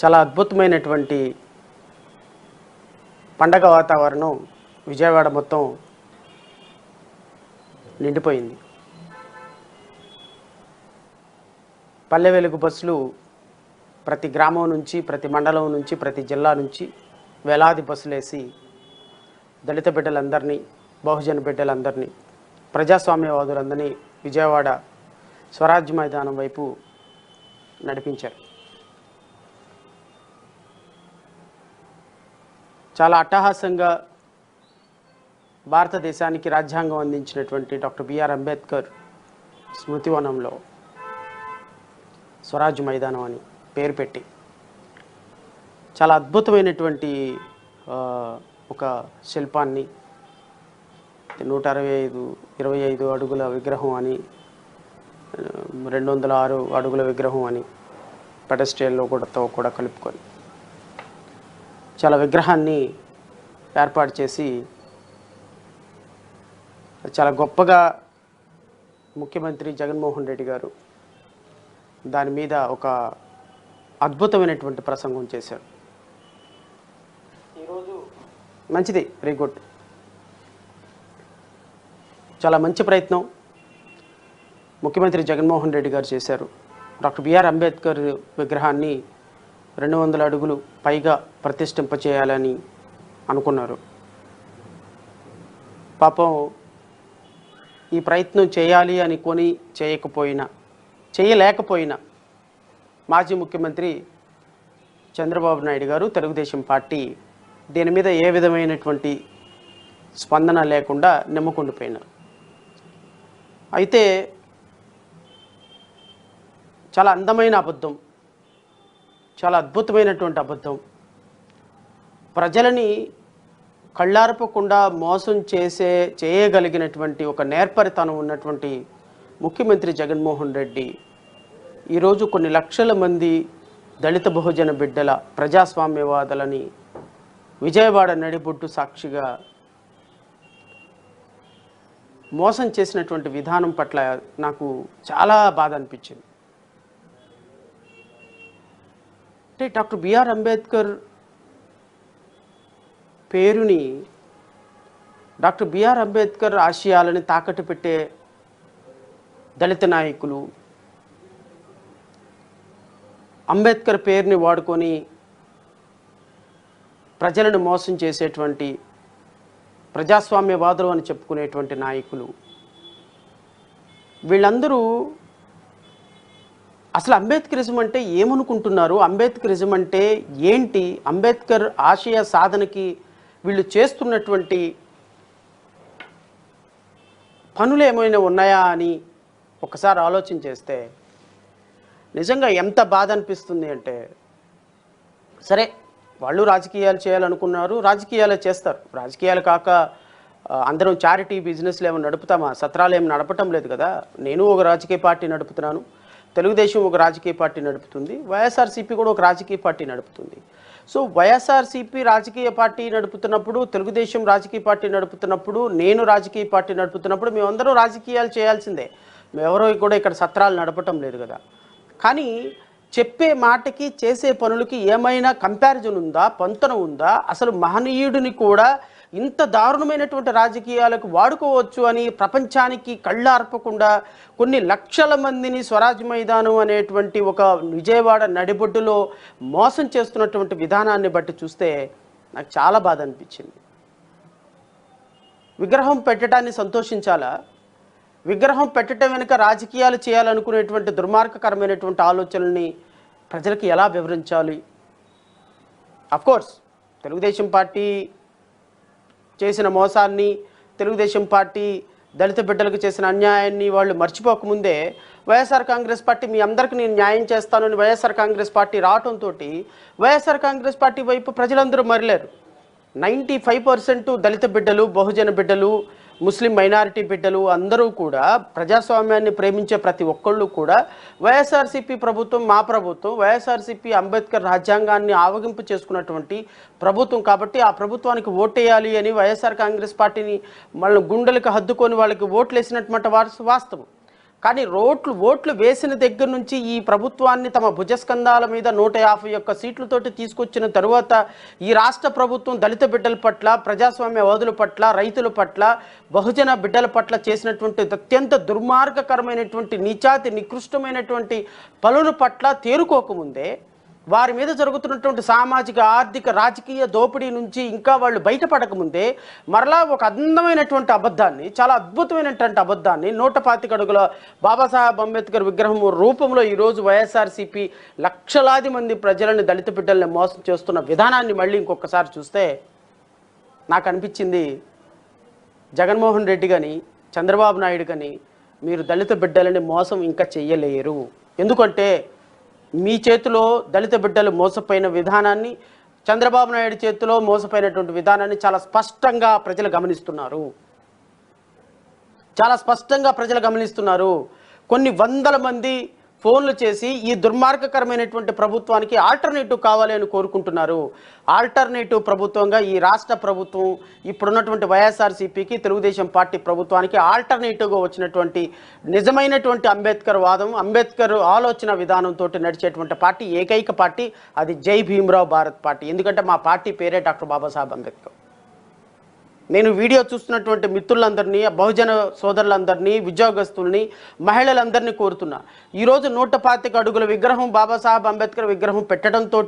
చాలా అద్భుతమైనటువంటి పండగ వాతావరణం విజయవాడ మొత్తం నిండిపోయింది. పల్లె వెలుగు బస్సులు ప్రతి గ్రామం నుంచి, ప్రతి మండలం నుంచి, ప్రతి జిల్లా నుంచి వేలాది బస్సులేసి దళిత బిడ్డలందరినీ, బహుజన బిడ్డలందరినీ, ప్రజాస్వామ్యవాదులందరినీ విజయవాడ స్వరాజ్య మైదానం వైపు నడిపించారు. చాలా అట్టహాసంగా భారతదేశానికి రాజ్యాంగం అందించినటువంటి డాక్టర్ బిఆర్ అంబేద్కర్ స్మృతివనంలో స్వరాజ్య మైదానం అని పేరు పెట్టి చాలా అద్భుతమైనటువంటి ఒక శిల్పాన్ని 125 అడుగుల విగ్రహం అని, 206 అడుగుల విగ్రహం అని పెడస్ట్రియల్లో కూడా కలుపుకొని చాలా విగ్రహాన్ని ఏర్పాటు చేసి చాలా గొప్పగా ముఖ్యమంత్రి జగన్మోహన్ రెడ్డి గారు దాని మీద ఒక అద్భుతమైనటువంటి ప్రసంగం చేశారు. ఈరోజు మంచిది, వెరీ గుడ్, చాలా మంచి ప్రయత్నం ముఖ్యమంత్రి జగన్మోహన్ రెడ్డి గారు చేశారు. డాక్టర్ బిఆర్ అంబేద్కర్ విగ్రహాన్ని 200 అడుగులు పైగా ప్రతిష్ఠింపచేయాలని అనుకున్నారు. పాపం ఈ ప్రయత్నం చేయాలి అనుకొని చేయలేకపోయినా మాజీ ముఖ్యమంత్రి చంద్రబాబు నాయుడు గారు, తెలుగుదేశం పార్టీ దీని మీద ఏ విధమైనటువంటి స్పందన లేకుండా నిమ్మకుండిపోయినారు. అయితే చాలా అందమైన అబద్ధం, చాలా అద్భుతమైనటువంటి అబద్ధం, ప్రజలని కళ్ళార్పకుండా మోసం చేయగలిగినటువంటి ఒక నేర్పరితనం ఉన్నటువంటి ముఖ్యమంత్రి జగన్మోహన్ రెడ్డి ఈరోజు కొన్ని లక్షల మంది దళిత బహుజన బిడ్డల ప్రజాస్వామ్యవాదులని విజయవాడ నడిబొడ్డు సాక్షిగా మోసం చేసినటువంటి విధానం పట్ల నాకు చాలా బాధ అనిపించింది. అంటే డాక్టర్ బిఆర్ అంబేద్కర్ పేరుని, డాక్టర్ బిఆర్ అంబేద్కర్ ఆశయాలని తాకట్టు పెట్టే దళిత నాయకులు, అంబేద్కర్ పేరుని వాడుకొని ప్రజలను మోసం చేసేటువంటి ప్రజాస్వామ్యవాదులు అని చెప్పుకునేటువంటి నాయకులు, వీళ్ళందరూ అసలు అంబేద్కరిజం అంటే ఏమనుకుంటున్నారు, అంబేద్కరిజం అంటే ఏంటి, అంబేద్కర్ ఆశయ సాధనకి వీళ్ళు చేస్తున్నటువంటి పనులు ఏమైనా ఉన్నాయా అని ఒకసారి ఆలోచన చేస్తే నిజంగా ఎంత బాధ అనిపిస్తుంది అంటే, సరే వాళ్ళు రాజకీయాలు చేయాలనుకున్నారు, రాజకీయాలు చేస్తారు, రాజకీయాలు కాక అందరం చారిటీ బిజినెస్లు ఏమైనా నడుపుతామా, సత్రాలు ఏమి నడపటం లేదు కదా. నేను ఒక రాజకీయ పార్టీ నడుపుతున్నాను, తెలుగుదేశం ఒక రాజకీయ పార్టీ నడుపుతుంది, వైఎస్ఆర్సీపీ కూడా ఒక రాజకీయ పార్టీ నడుపుతుంది. సో వైఎస్ఆర్సీపీ రాజకీయ పార్టీ నడుపుతున్నప్పుడు, తెలుగుదేశం రాజకీయ పార్టీ నడుపుతున్నప్పుడు, నేను రాజకీయ పార్టీ నడుపుతున్నప్పుడు మేమందరం రాజకీయాలు చేయాల్సిందే, మేమెవరో కూడా ఇక్కడ సత్రాలు నడపటం లేదు కదా. కానీ చెప్పే మాటకి చేసే పనులకి ఏమైనా కంపారిజన్ ఉందా, పొంతన ఉందా? అసలు మహనీయుడిని కూడా ఇంత దారుణమైనటువంటి రాజకీయాలకు వాడుకోవచ్చు అని ప్రపంచానికి కళ్ళార్పకుండా కొన్ని లక్షల మందిని స్వరాజ్య మైదానం అనేటువంటి ఒక విజయవాడ నడిబొడ్డులో మోసం చేస్తున్నటువంటి విధానాన్ని బట్టి చూస్తే నాకు చాలా బాధ అనిపించింది. విగ్రహం పెట్టడాన్ని సంతోషించాలా? విగ్రహం పెట్టడం వెనుక రాజకీయాలు చేయాలనుకునేటువంటి దుర్మార్గకరమైనటువంటి ఆలోచనల్ని ప్రజలకు ఎలా వివరించాలి? అఫ్కోర్స్ తెలుగుదేశం పార్టీ చేసిన మోసాన్ని, తెలుగుదేశం పార్టీ దళిత బిడ్డలకు చేసిన అన్యాయాన్ని వాళ్ళు మర్చిపోకముందే వైఎస్ఆర్ కాంగ్రెస్ పార్టీ మీ అందరికీ నేను న్యాయం చేస్తానని వైఎస్ఆర్ కాంగ్రెస్ పార్టీ రావడంతో వైఎస్ఆర్ కాంగ్రెస్ పార్టీ వైపు ప్రజలందరూ మరలేరు. 95% దళిత బిడ్డలు, బహుజన బిడ్డలు, ముస్లిం మైనారిటీ బిడ్డలు అందరూ కూడా, ప్రజాస్వామ్యాన్ని ప్రేమించే ప్రతి ఒక్కళ్ళు కూడా వైఎస్ఆర్సీపీ ప్రభుత్వం, మా ప్రభుత్వం, వైఎస్ఆర్సీపీ అంబేద్కర్ రాజ్యాంగాన్ని ఆవగింపు చేసుకున్నటువంటి ప్రభుత్వం కాబట్టి ఆ ప్రభుత్వానికి ఓటేయాలి అని వైఎస్ఆర్ కాంగ్రెస్ పార్టీని వాళ్ళ గుండెలకు హద్దుకొని వాళ్ళకి ఓట్లు వేసినటువంటి వాస్తవం. కానీ ఓట్లు వేసిన దగ్గర నుంచి ఈ ప్రభుత్వాన్ని తమ భుజస్కంధాల మీద 151 సీట్లతోటి తీసుకొచ్చిన తరువాత ఈ రాష్ట్ర ప్రభుత్వం దళిత బిడ్డల పట్ల, ప్రజాస్వామ్యవాదుల పట్ల, రైతుల పట్ల, బహుజన బిడ్డల పట్ల చేసినటువంటి అత్యంత దుర్మార్గకరమైనటువంటి నీచాతి నికృష్టమైనటువంటి పనుల పట్ల తేరుకోకముందే వారి మీద జరుగుతున్నటువంటి సామాజిక, ఆర్థిక, రాజకీయ దోపిడీ నుంచి ఇంకా వాళ్ళు బయటపడకముందే మరలా ఒక అందమైనటువంటి అబద్ధాన్ని, చాలా అద్భుతమైనటువంటి అబద్ధాన్ని 125 అడుగుల బాబాసాహెబ్ అంబేద్కర్ విగ్రహం రూపంలో ఈరోజు వైఎస్ఆర్సీపీ లక్షలాది మంది ప్రజలని, దళిత బిడ్డల్ని మోసం చేస్తున్న విధానాన్ని మళ్ళీ ఇంకొకసారి చూస్తే నాకు అనిపించింది, జగన్మోహన్ రెడ్డి కానీ చంద్రబాబు నాయుడు కానీ మీరు దళిత బిడ్డలని మోసం ఇంకా చెయ్యలేరు. ఎందుకంటే మీ చేతిలో దళిత బిడ్డలు మోసపోయిన విధానాన్ని, చంద్రబాబు నాయుడు చేతిలో మోసపోయినటువంటి విధానాన్ని చాలా స్పష్టంగా ప్రజలు గమనిస్తున్నారు. కొన్ని వందల మంది ఫోన్లు చేసి ఈ దుర్మార్గకరమైనటువంటి ప్రభుత్వానికి ఆల్టర్నేటివ్ కావాలి అని కోరుకుంటున్నారు. ఆల్టర్నేటివ్ ప్రభుత్వంగా ఈ రాష్ట్ర ప్రభుత్వం ఇప్పుడున్నటువంటి వైఎస్ఆర్సీపీకి, తెలుగుదేశం పార్టీ ప్రభుత్వానికి ఆల్టర్నేటివ్గా వచ్చినటువంటి నిజమైనటువంటి అంబేద్కర్ వాదం, అంబేద్కర్ ఆలోచన విధానంతో నడిచేటువంటి పార్టీ, ఏకైక పార్టీ అది జై భీమ్రావ్ భారత్ పార్టీ. ఎందుకంటే మా పార్టీ పేరే డాక్టర్ బాబాసాహెబ్ అంబేద్కర్. నేను వీడియో చూస్తున్నటువంటి మిత్రులందరినీ, బహుజన సోదరులందరినీ, ఉద్యోగస్తుల్ని, మహిళలందరినీ కోరుతున్నా, ఈరోజు 125 అడుగుల విగ్రహం, బాబాసాహెబ్ అంబేద్కర్ విగ్రహం పెట్టడంతో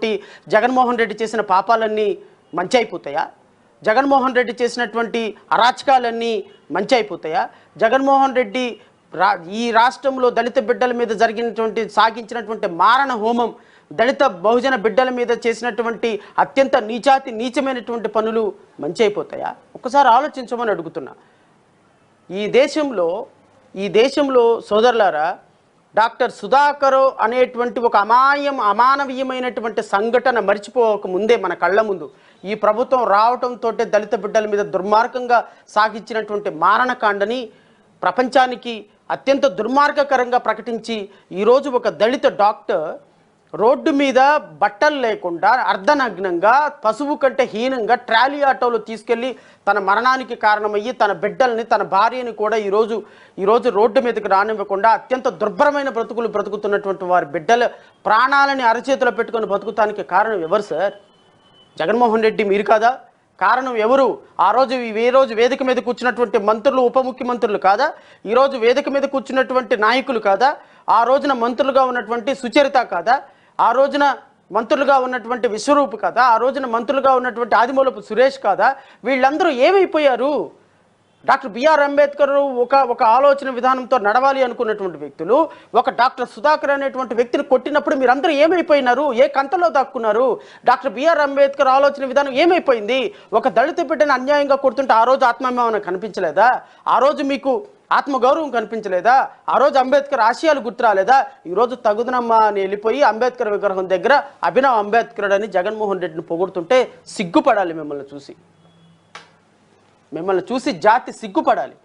జగన్మోహన్ రెడ్డి చేసిన పాపాలన్నీ మంచి అయిపోతాయా? జగన్మోహన్ రెడ్డి చేసినటువంటి అరాచకాలన్నీ మంచి అయిపోతాయా? జగన్మోహన్ రెడ్డి ఈ రాష్ట్రంలో దళిత బిడ్డల మీద సాగించినటువంటి మారణ హోమం, దళిత బహుజన బిడ్డల మీద చేసినటువంటి అత్యంత నీచమైనటువంటి పనులు మంచి అయిపోతాయా? ఒకసారి ఆలోచించమని అడుగుతున్నా. ఈ దేశంలో సోదరులారా, డాక్టర్ సుధాకర్ అనేటువంటి ఒక అమానవీయమైనటువంటి సంఘటన మర్చిపోక ముందే మన కళ్ళ ముందు ఈ ప్రభుత్వం రావటంతో దళిత బిడ్డల మీద దుర్మార్గంగా సాగించినటువంటి మారణకాండని ప్రపంచానికి అత్యంత దుర్మార్గకరంగా ప్రకటించి ఈరోజు ఒక దళిత డాక్టర్ రోడ్డు మీద బట్టలు లేకుండా అర్ధనగ్నంగా, పశువు కంటే హీనంగా ట్రాలీ ఆటోలో తీసుకెళ్ళి తన మరణానికి కారణమయ్యి తన బిడ్డల్ని, తన భార్యని కూడా ఈరోజు రోడ్డు మీదకి రానివ్వకుండా అత్యంత దుర్భరమైన బ్రతుకుతున్నటువంటి వారి బిడ్డల ప్రాణాలని అరచేతిలో పెట్టుకొని బతుకుతానికి కారణం ఎవరు సార్? జగన్మోహన్ రెడ్డి మీరు కాదా? కారణం ఎవరు? ఆ రోజు వేదిక మీద కూర్చున్నటువంటి మంత్రులు, ఉప ముఖ్యమంత్రులు కాదా? ఈరోజు వేదిక మీద కూర్చున్నటువంటి నాయకులు కాదా? ఆ రోజున మంత్రులుగా ఉన్నటువంటి సుచరిత కాదా? ఆ రోజున మంత్రులుగా ఉన్నటువంటి విశ్వరూప్ కాదా? ఆ రోజున మంత్రులుగా ఉన్నటువంటి ఆదిమూలపు సురేష్ కాదా? వీళ్ళందరూ ఏమైపోయారు? డాక్టర్ బిఆర్ అంబేద్కర్ ఒక ఆలోచన విధానంతో నడవాలి అనుకున్నటువంటి వ్యక్తులు ఒక డాక్టర్ సుధాకర్ అనేటువంటి వ్యక్తిని కొట్టినప్పుడు మీరందరూ ఏమైపోయినారు? ఏ కంతలో దాక్కున్నారు? డాక్టర్ బిఆర్ అంబేద్కర్ ఆలోచన విధానం ఏమైపోయింది? ఒక దళిత బిడ్డను అన్యాయంగా కొడుతుంటే ఆ రోజు ఆత్మాభిమానం కనిపించలేదా? ఆ రోజు మీకు ఆత్మగౌరవం కనిపించలేదా? ఆ రోజు అంబేద్కర్ ఆశయాలు గుర్తురాలేదా? ఈరోజు తగుదనమ్మా అని వెళ్ళిపోయి అంబేద్కర్ విగ్రహం దగ్గర అభినవ్ అంబేద్కర్ అని జగన్మోహన్ రెడ్డిని పొగుడుతుంటే సిగ్గుపడాలి. మిమ్మల్ని చూసి జాతి సిగ్గుపడాలి.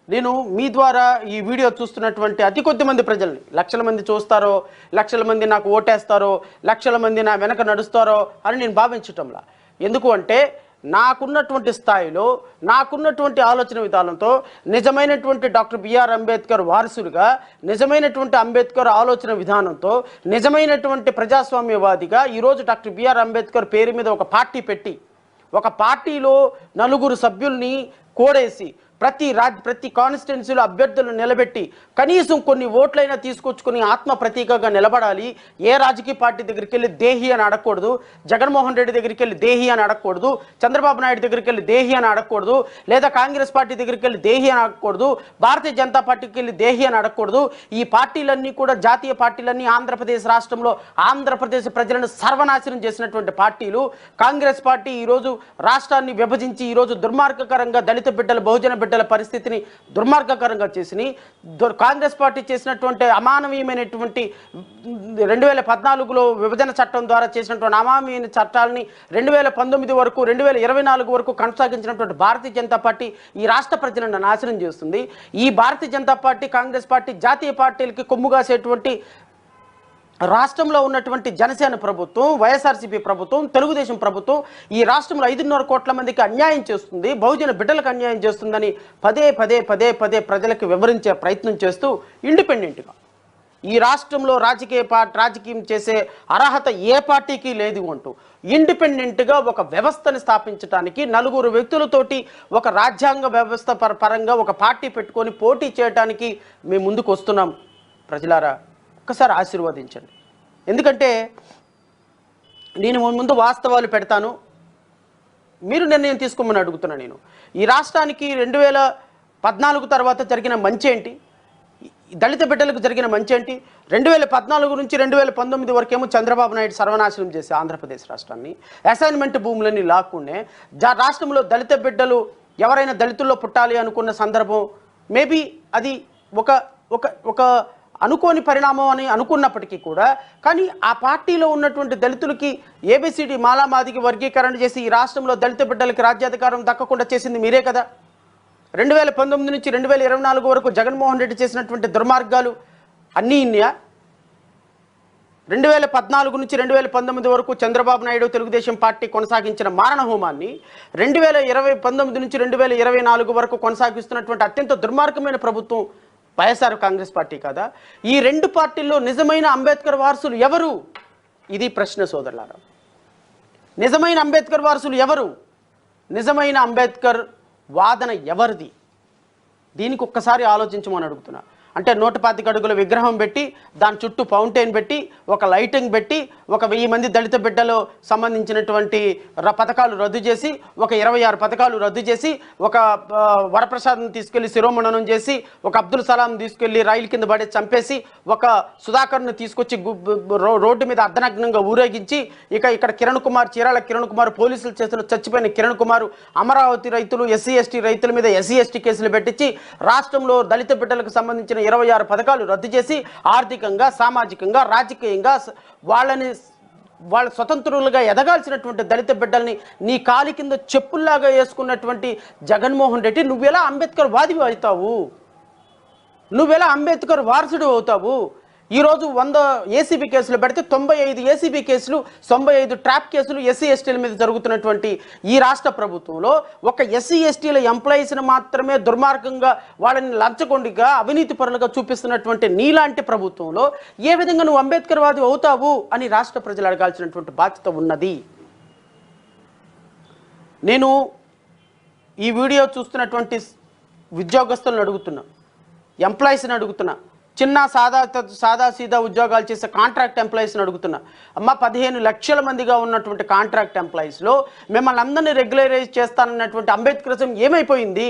నేను మీ ద్వారా ఈ వీడియో చూస్తున్నటువంటి అతి కొద్ది మంది ప్రజల్ని, లక్షల మంది చూస్తారో, లక్షల మంది నాకు ఓటేస్తారో, లక్షల మంది నా వెనక నడుస్తారో అని నేను భావించటంలా. ఎందుకు అంటే నాకున్నటువంటి స్థాయిలో, నాకున్నటువంటి ఆలోచన విధానంతో నిజమైనటువంటి డాక్టర్ బిఆర్ అంబేద్కర్ వారసులుగా, నిజమైనటువంటి అంబేద్కర్ ఆలోచన విధానంతో, నిజమైనటువంటి ప్రజాస్వామ్యవాదిగా ఈరోజు డాక్టర్ బిఆర్ అంబేద్కర్ పేరు మీద ఒక పార్టీ పెట్టి, ఒక పార్టీలో 4 సభ్యుల్ని కోడేసి ప్రతి కాన్స్టిట్యున్సీలో అభ్యర్థులను నిలబెట్టి కనీసం కొన్ని ఓట్లైనా తీసుకొచ్చుకొని ఆత్మ ప్రతీకగా నిలబడాలి. ఏ రాజకీయ పార్టీ దగ్గరికి వెళ్ళి దేహి అని అడగకూడదు, జగన్మోహన్ రెడ్డి దగ్గరికి వెళ్ళి దేహి అని అడగకూడదు, చంద్రబాబు నాయుడు దగ్గరికి వెళ్ళి దేహి అని అడగకూడదు, లేదా కాంగ్రెస్ పార్టీ దగ్గరికి వెళ్ళి దేహి అని అడగకూడదు, భారతీయ జనతా పార్టీకి వెళ్ళి దేహి అని అడగకూడదు. ఈ పార్టీలన్నీ కూడా జాతీయ పార్టీలన్నీ ఆంధ్రప్రదేశ్ రాష్ట్రంలో ఆంధ్రప్రదేశ్ ప్రజలను సర్వనాశనం చేసినటువంటి పార్టీలు. కాంగ్రెస్ పార్టీ ఈరోజు రాష్ట్రాన్ని విభజించి ఈరోజు దుర్మార్గకరంగా దళిత బిడ్డల, బహుజన బిడ్డల పరిస్థితిని దుర్మార్గకరంగా చేసి కాంగ్రెస్ పార్టీ చేసినటువంటి అమానవీయమైనటువంటి 2014లో విభజన చట్టం ద్వారా చేసినటువంటి అమానవీయ చట్టాలని 2019 వరకు 2024 వరకు కొనసాగించినటువంటి భారతీయ జనతా పార్టీ ఈ రాష్ట్ర ప్రజలను నాశనం చేస్తుంది. ఈ భారతీయ జనతా పార్టీ, కాంగ్రెస్ పార్టీ జాతీయ పార్టీలకి కొమ్ము కాసేటువంటి రాష్ట్రంలో ఉన్నటువంటి జనసేన ప్రభుత్వం, వైఎస్ఆర్సీపీ ప్రభుత్వం, తెలుగుదేశం ప్రభుత్వం ఈ రాష్ట్రంలో 5.5 కోట్ల మందికి అన్యాయం చేస్తుంది, బహుజన బిడ్డలకు అన్యాయం చేస్తుందని పదే పదే పదే పదే ప్రజలకు వివరించే ప్రయత్నం చేస్తూ ఇండిపెండెంట్గా ఈ రాష్ట్రంలో రాజకీయం చేసే అర్హత ఏ పార్టీకి లేదు అంటూ ఇండిపెండెంట్గా ఒక వ్యవస్థని స్థాపించడానికి 4 వ్యక్తులతోటి ఒక రాజ్యాంగ వ్యవస్థ పరంగా ఒక పార్టీ పెట్టుకొని పోటీ చేయడానికి మేము ముందుకు వస్తున్నాం. ప్రజలారా ఒక్కసారి ఆశీర్వదించండి. ఎందుకంటే నేను ముందు వాస్తవాలు పెడతాను, మీరు నిర్ణయం తీసుకోమని అడుగుతున్నా. నేను ఈ రాష్ట్రానికి 2014 తర్వాత జరిగిన మంచి ఏంటి, దళిత బిడ్డలకు జరిగిన మంచి ఏంటి, 2014 నుంచి 2019 వరకేమో చంద్రబాబు నాయుడు సర్వనాశనం చేసి ఆంధ్రప్రదేశ్ రాష్ట్రాన్ని అసైన్మెంట్ భూములన్నీ లాక్కునే రాష్ట్రంలో దళిత బిడ్డలు ఎవరైనా దళితుల్లో పుట్టాలి అనుకున్న సందర్భం మేబీ అది ఒక ఒక ఒక అనుకోని పరిణామం అని అనుకున్నప్పటికీ కూడా, కానీ ఆ పార్టీలో ఉన్నటువంటి దళితులకి ఏబిసిడి మాలామాదికి వర్గీకరణ చేసి ఈ రాష్ట్రంలో దళిత బిడ్డలకి రాజ్యాధికారం దక్కకుండా చేసింది మీరే కదా. 2019 నుంచి 2024 వరకు జగన్మోహన్ రెడ్డి చేసినటువంటి దుర్మార్గాలు అన్నీ ఇన్యా. 2014 నుంచి 2019 వరకు చంద్రబాబు నాయుడు తెలుగుదేశం పార్టీ కొనసాగించిన మారణ హోమాన్ని 2019 నుంచి 2024 వరకు కొనసాగిస్తున్నటువంటి అత్యంత దుర్మార్గమైన ప్రభుత్వం వైఎస్ఆర్ కాంగ్రెస్ పార్టీ కదా. ఈ 2 పార్టీల్లో నిజమైన అంబేద్కర్ వారసులు ఎవరు? ఇది ప్రశ్న సోదరులారా. నిజమైన అంబేద్కర్ వారసులు ఎవరు? నిజమైన అంబేద్కర్ వాదన ఎవరిది? దీనికి ఒక్కసారి ఆలోచించమని అడుగుతున్నా. అంటే 125 అడుగుల విగ్రహం పెట్టి దాని చుట్టూ ఫౌంటైన్ పెట్టి ఒక లైటింగ్ పెట్టి ఒక 1000 మంది దళిత బిడ్డలు సంబంధించినటువంటి పథకాలు రద్దు చేసి ఒక 26 పథకాలు రద్దు చేసి ఒక వరప్రసాద్ని తీసుకెళ్లి శిరోమణనం చేసి ఒక అబ్దుల్ సలాం తీసుకెళ్లి రైలు కింద పడి చంపేసి ఒక సుధాకర్ను తీసుకొచ్చి రోడ్డు మీద అర్ధనగ్నంగా ఊరేగించి ఇక్కడ కిరణ్ కుమార్ చీరాల కిరణ్ కుమార్ పోలీసులు చేసిన చచ్చిపోయిన కిరణ్ కుమార్ అమరావతి రైతులు ఎస్సీ ఎస్టీ రైతుల మీద ఎస్సీ ఎస్టీ కేసులు పెట్టించి రాష్ట్రంలో దళిత బిడ్డలకు సంబంధించిన 26 పథకాలు రద్దు చేసి ఆర్థికంగా సామాజికంగా రాజకీయంగా వాళ్ళ స్వతంత్రులుగా ఎదగాల్సినటువంటి దళిత బిడ్డల్ని నీ కాలి కింద చెప్పుల్లాగా వేసుకున్నటువంటి జగన్మోహన్ రెడ్డి నువ్వెలా అంబేద్కర్ వాది అవుతావు? నువ్వెలా అంబేద్కర్ వారసుడు అవుతావు? ఈరోజు 100 ఏసీబీ కేసులు పెడితే 95 ఏసీబీ కేసులు 95 ట్రాప్ కేసులు ఎస్సీ ఎస్టీల మీద జరుగుతున్నటువంటి ఈ రాష్ట్ర ప్రభుత్వంలో ఒక ఎస్సీ ఎస్టీల ఎంప్లాయీస్ని మాత్రమే దుర్మార్గంగా వాళ్ళని లంచగొండిగా అవినీతి పరులుగా చూపిస్తున్నటువంటి నీలాంటి ప్రభుత్వంలో ఏ విధంగా నువ్వు అంబేద్కర్ వాది అవుతావు అని రాష్ట్ర ప్రజలు అడగాల్సినటువంటి బాధ్యత ఉన్నది. నేను ఈ వీడియో చూస్తున్నటువంటి ఉద్యోగస్తులను అడుగుతున్నా, ఎంప్లాయీస్ని అడుగుతున్నా, చిన్న సాదా సీదా ఉద్యోగాలు చేసే కాంట్రాక్ట్ ఎంప్లాయీస్ని అడుగుతున్నా. అమ్మ 15 లక్షల మందిగా ఉన్నటువంటి కాంట్రాక్ట్ ఎంప్లాయీస్లో మిమ్మల్ని అందరినీ రెగ్యులరైజ్ చేస్తానన్నటువంటి అంబేద్కరిజం ఏమైపోయింది?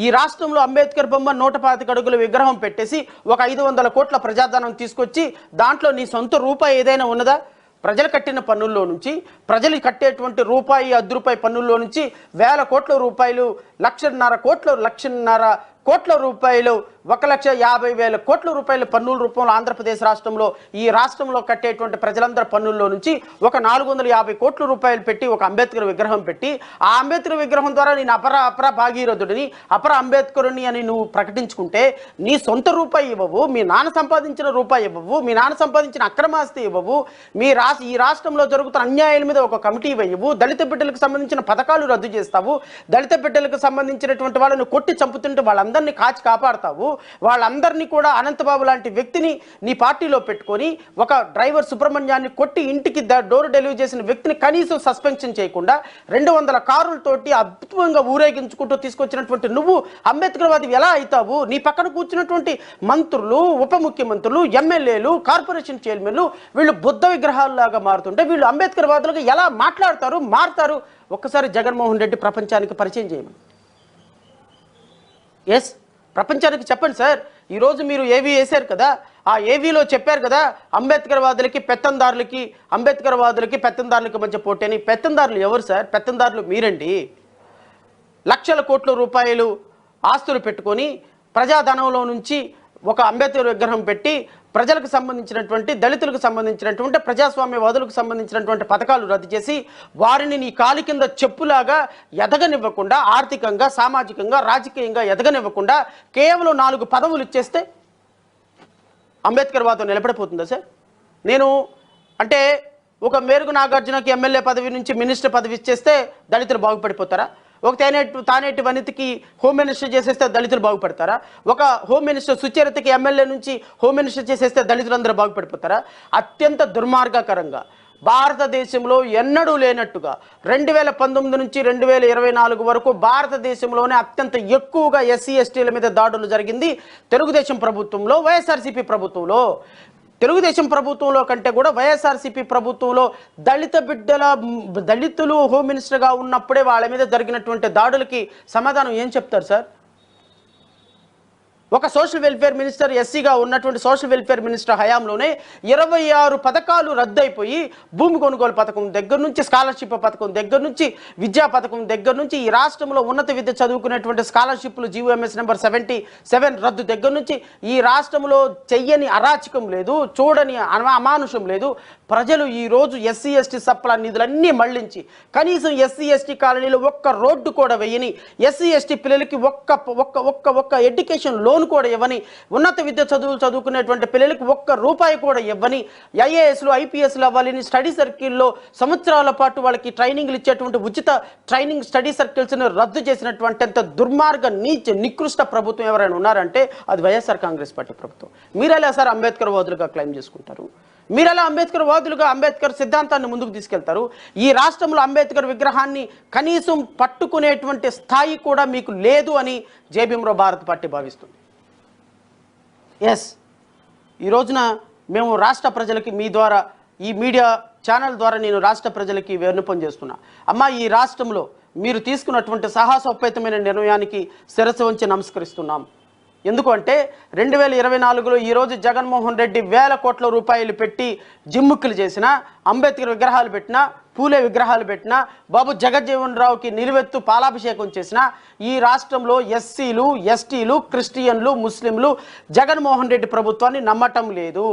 ఈ రాష్ట్రంలో అంబేద్కర్ బొమ్మ 125 అడుగుల విగ్రహం పెట్టేసి ఒక 500 కోట్ల ప్రజాధనం తీసుకొచ్చి దాంట్లో నీ సొంత రూపాయి ఏదైనా ఉన్నదా? ప్రజలు కట్టిన పన్నుల్లో నుంచి, ప్రజలు కట్టేటువంటి రూపాయి 10 రూపాయి పన్నుల్లో నుంచి వేల కోట్ల రూపాయలు, 1,50,00,000 కోట్ల రూపాయలు, 1,50,000 కోట్ల రూపాయల పన్నుల రూపంలో ఆంధ్రప్రదేశ్ రాష్ట్రంలో ఈ రాష్ట్రంలో కట్టేటువంటి ప్రజలందరి పన్నుల్లో నుంచి ఒక 450 కోట్ల రూపాయలు పెట్టి ఒక అంబేద్కర్ విగ్రహం పెట్టి ఆ అంబేద్కర్ విగ్రహం ద్వారా నేను అపర భాగీరథుడిని అపర అంబేద్కరుని అని నువ్వు ప్రకటించుకుంటే నీ సొంత రూపాయి ఇవ్వవు, మీ నాన్న సంపాదించిన రూపాయి ఇవ్వవు, మీ నాన్న సంపాదించిన అక్రమాస్తి ఇవ్వవు, ఈ రాష్ట్రంలో జరుగుతున్న అన్యాయాల మీద ఒక కమిటీ వేయవు, దళిత బిడ్డలకు సంబంధించిన పథకాలు రద్దు చేస్తావు, దళిత బిడ్డలకు సంబంధించినటువంటి వాళ్ళని కొట్టి చంపుతుంటే వాళ్ళందరినీ కాచి కాపాడతావు, వాళ్ళందరినీ కూడా అనంతబాబు లాంటి వ్యక్తిని నీ పార్టీలో పెట్టుకొని ఒక డ్రైవర్ సుబ్రహ్మణ్యాన్ని కొట్టి ఇంటికి డోర్ డెలివరీ చేసిన వ్యక్తిని కనీసం సస్పెన్షన్ చేయకుండా 200 కారులతోటి అద్భుతంగా ఊరేగించుకుంటూ తీసుకొచ్చినటువంటి నువ్వు అంబేద్కర్ వాది ఎలా అవుతావు? నీ పక్కన కూర్చున్నటువంటి మంత్రులు, ఉప ముఖ్యమంత్రులు, ఎమ్మెల్యేలు, కార్పొరేషన్ చైర్మన్లు వీళ్ళు బుద్ధ విగ్రహాల్లాగా మారుతుంటే వీళ్ళు అంబేద్కర్ వాదులుగా ఎలా మారుతారు? ఒక్కసారి జగన్మోహన్ రెడ్డి ప్రపంచానికి పరిచయం చేయమని. ఎస్, ప్రపంచానికి చెప్పండి సార్. ఈరోజు మీరు ఏవీ వేశారు కదా, ఆ ఏవీలో చెప్పారు కదా అంబేద్కర్ వాదులకి పెత్తందారులకి మధ్య పోటీ అని. పెత్తందారులు ఎవరు సార్? పెత్తందారులు మీరండి. లక్షల కోట్ల రూపాయలు ఆస్తులు పెట్టుకొని ప్రజాధనంలో నుంచి ఒక అంబేద్కర్ విగ్రహం పెట్టి ప్రజలకు సంబంధించినటువంటి, దళితులకు సంబంధించినటువంటి, ప్రజాస్వామ్యవాదులకు సంబంధించినటువంటి పథకాలు రద్దు చేసి వారిని నీ కాలి కింద చెప్పులాగా ఎదగనివ్వకుండా, ఆర్థికంగా, సామాజికంగా, రాజకీయంగా ఎదగనివ్వకుండా కేవలం 4 పదవులు ఇచ్చేస్తే అంబేద్కర్ వాదం నిలబడిపోతుందా సార్? నేను అంటే ఒక మేరుగు నాగార్జునకి ఎమ్మెల్యే పదవి నుంచి మినిస్టర్ పదవి ఇచ్చేస్తే దళితులు బాగుపడిపోతారా? ఒక తానేటి వనితకి హోమ్ మినిస్టర్ చేసేస్తే దళితులు బాగుపడతారా? ఒక హోమ్ మినిస్టర్ సుచరితకి ఎమ్మెల్యే నుంచి హోమ్ మినిస్టర్ చేసేస్తే దళితులందరూ బాగుపడిపోతారా? అత్యంత దుర్మార్గకరంగా భారతదేశంలో ఎన్నడూ లేనట్టుగా 2019 నుంచి 2024 వరకు భారతదేశంలోనే అత్యంత ఎక్కువగా ఎస్సీ ఎస్టీల మీద దాడులు జరిగింది తెలుగుదేశం ప్రభుత్వంలో, వైఎస్ఆర్సీపీ ప్రభుత్వంలో. తెలుగుదేశం ప్రభుత్వంలో కంటే కూడా వైఎస్ఆర్సీపీ ప్రభుత్వంలో దళితులు హోమ్ మినిస్టర్గా ఉన్నప్పుడే వాళ్ళ మీద జరిగినటువంటి దాడులకి సమాధానం ఏం చెప్తారు సార్? ఒక సోషల్ వెల్ఫేర్ మినిస్టర్ ఎస్సీగా ఉన్నటువంటి సోషల్ వెల్ఫేర్ మినిస్టర్ హయాంలోనే 26 పథకాలు రద్దయిపోయి భూమి కొనుగోలు పథకం దగ్గర నుంచి, స్కాలర్షిప్ పథకం దగ్గర నుంచి, విద్యా పథకం దగ్గర నుంచి, ఈ రాష్ట్రంలో ఉన్నత విద్య చదువుకునేటువంటి స్కాలర్షిప్లు జీవోఎంఎస్ నెంబర్ 77 రద్దు దగ్గర నుంచి ఈ రాష్ట్రంలో చెయ్యని అరాచకం లేదు, చూడని అమానుషం లేదు. ప్రజలు ఈరోజు ఎస్సీ ఎస్టీ సప్లా నిధులన్నీ మళ్లించి కనీసం ఎస్సీ ఎస్టీ కాలనీలో ఒక్క రోడ్డు కూడా వేయని, ఎస్సీ ఎస్టీ పిల్లలకి ఒక్క ఎడ్యుకేషన్ లోన్ కూడా ఇవ్వని, ఉన్నత విద్య చదువుకునేటువంటి పిల్లలకి ₹1 కూడా ఇవ్వని, ఐఏఎస్లు ఐపీఎస్లు అవ్వాలని స్టడీ సర్కిల్లో సంవత్సరాల పాటు వాళ్ళకి ట్రైనింగ్లు ఇచ్చేటువంటి ఉచిత ట్రైనింగ్ స్టడీ సర్కిల్స్ను రద్దు చేసినటువంటి అంత దుర్మార్గ నికృష్ట ప్రభుత్వం ఎవరైనా ఉన్నారంటే అది వైఎస్ఆర్ కాంగ్రెస్ పార్టీ ప్రభుత్వం. మీరెలా సార్ అంబేద్కర్ వాదులుగా క్లెయిమ్ చేసుకుంటారు? మీరెలా అంబేద్కర్ వాదులుగా అంబేద్కర్ సిద్ధాంతాన్ని ముందుకు తీసుకెళ్తారు? ఈ రాష్ట్రంలో అంబేద్కర్ విగ్రహాన్ని కనీసం పట్టుకునేటువంటి స్థాయి కూడా మీకు లేదు అని జేబీఎంరావు భారత్ పార్టీ భావిస్తుంది. ఎస్, ఈ రోజున మేము రాష్ట్ర ప్రజలకి మీ ద్వారా, ఈ మీడియా ఛానల్ ద్వారా నేను రాష్ట్ర ప్రజలకి విన్నపం చేస్తున్నా. అమ్మా, ఈ రాష్ట్రంలో మీరు తీసుకున్నటువంటి సాహసోపేతమైన నిర్ణయానికి శిరస్సు వంచి నమస్కరిస్తున్నాం. ఎందుకంటే 2024లో ఈరోజు జగన్మోహన్ రెడ్డి వేల కోట్ల రూపాయలు పెట్టి జిమ్ముక్కులు చేసిన, అంబేద్కర్ విగ్రహాలు పెట్టినా, పూలే విగ్రహాలు పెట్టినా, బాబు జగజ్జీవన్ రావుకి నిలువెత్తు పాలాభిషేకం చేసిన ఈ రాష్ట్రంలో ఎస్సీలు, ఎస్టీలు, క్రిస్టియన్లు, ముస్లింలు జగన్మోహన్ రెడ్డి ప్రభుత్వాన్ని నమ్మటం లేదు.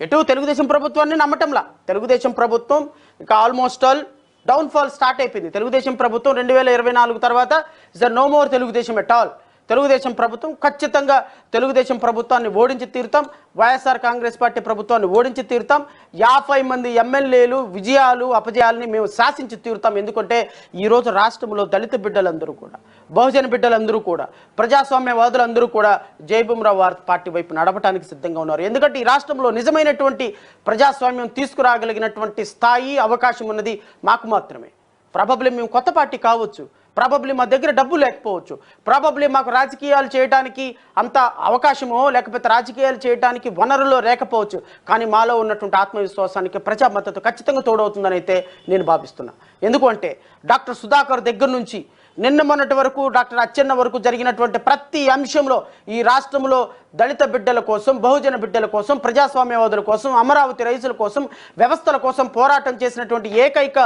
ఎటు తెలుగుదేశం ప్రభుత్వాన్ని నమ్మటంలా. తెలుగుదేశం ప్రభుత్వం ఇక ఆల్మోస్ట్ ఆల్ డౌన్ఫాల్ స్టార్ట్ అయిపోయింది. తెలుగుదేశం ప్రభుత్వం 2024 తర్వాత is no more Telugu Desam at all. Telugu Desam ప్రభుత్వం ఖచ్చితంగా తెలుగుదేశం ప్రభుత్వాన్ని ఓడించి తీరుతాం, వైఎస్ఆర్ కాంగ్రెస్ పార్టీ ప్రభుత్వాన్ని ఓడించి తీరుతాం. 50 మంది ఎమ్మెల్యేలు విజయాలు అపజయాలని మేము శాసించి తీరుతాం. ఎందుకంటే ఈరోజు రాష్ట్రంలో దళిత బిడ్డలందరూ కూడా, బహుజన బిడ్డలందరూ కూడా, ప్రజాస్వామ్యవాదులందరూ కూడా జేబీఎంరావు భారత్ పార్టీ వైపు నడపడానికి సిద్ధంగా ఉన్నారు. ఎందుకంటే ఈ రాష్ట్రంలో నిజమైనటువంటి ప్రజాస్వామ్యం తీసుకురాగలిగినటువంటి స్థాయి, అవకాశం ఉన్నది మాకు మాత్రమే. ప్రాబబ్లీ మేము కొత్త పార్టీ కావచ్చు, ప్రాబబ్లీ మా దగ్గర డబ్బు లేకపోవచ్చు, ప్రాబబ్లీ మాకు రాజకీయాలు చేయడానికి అంత అవకాశమో లేకపోతే రాజకీయాలు చేయడానికి వనరులో లేకపోవచ్చు, కానీ మాలో ఉన్నటువంటి ఆత్మవిశ్వాసానికి ప్రజా మద్దతు ఖచ్చితంగా తోడవుతుందని అయితే నేను భావిస్తున్నా. ఎందుకంటే డాక్టర్ సుధాకర్ దగ్గర నుంచి నిన్న మొన్నటి వరకు డాక్టర్ అచ్చెన్న వరకు జరిగినటువంటి ప్రతి అంశంలో ఈ రాష్ట్రంలో దళిత బిడ్డల కోసం, బహుజన బిడ్డల కోసం, ప్రజాస్వామ్యవాదుల కోసం, అమరావతి రైతుల కోసం, వ్యవస్థల కోసం పోరాటం చేసినటువంటి ఏకైక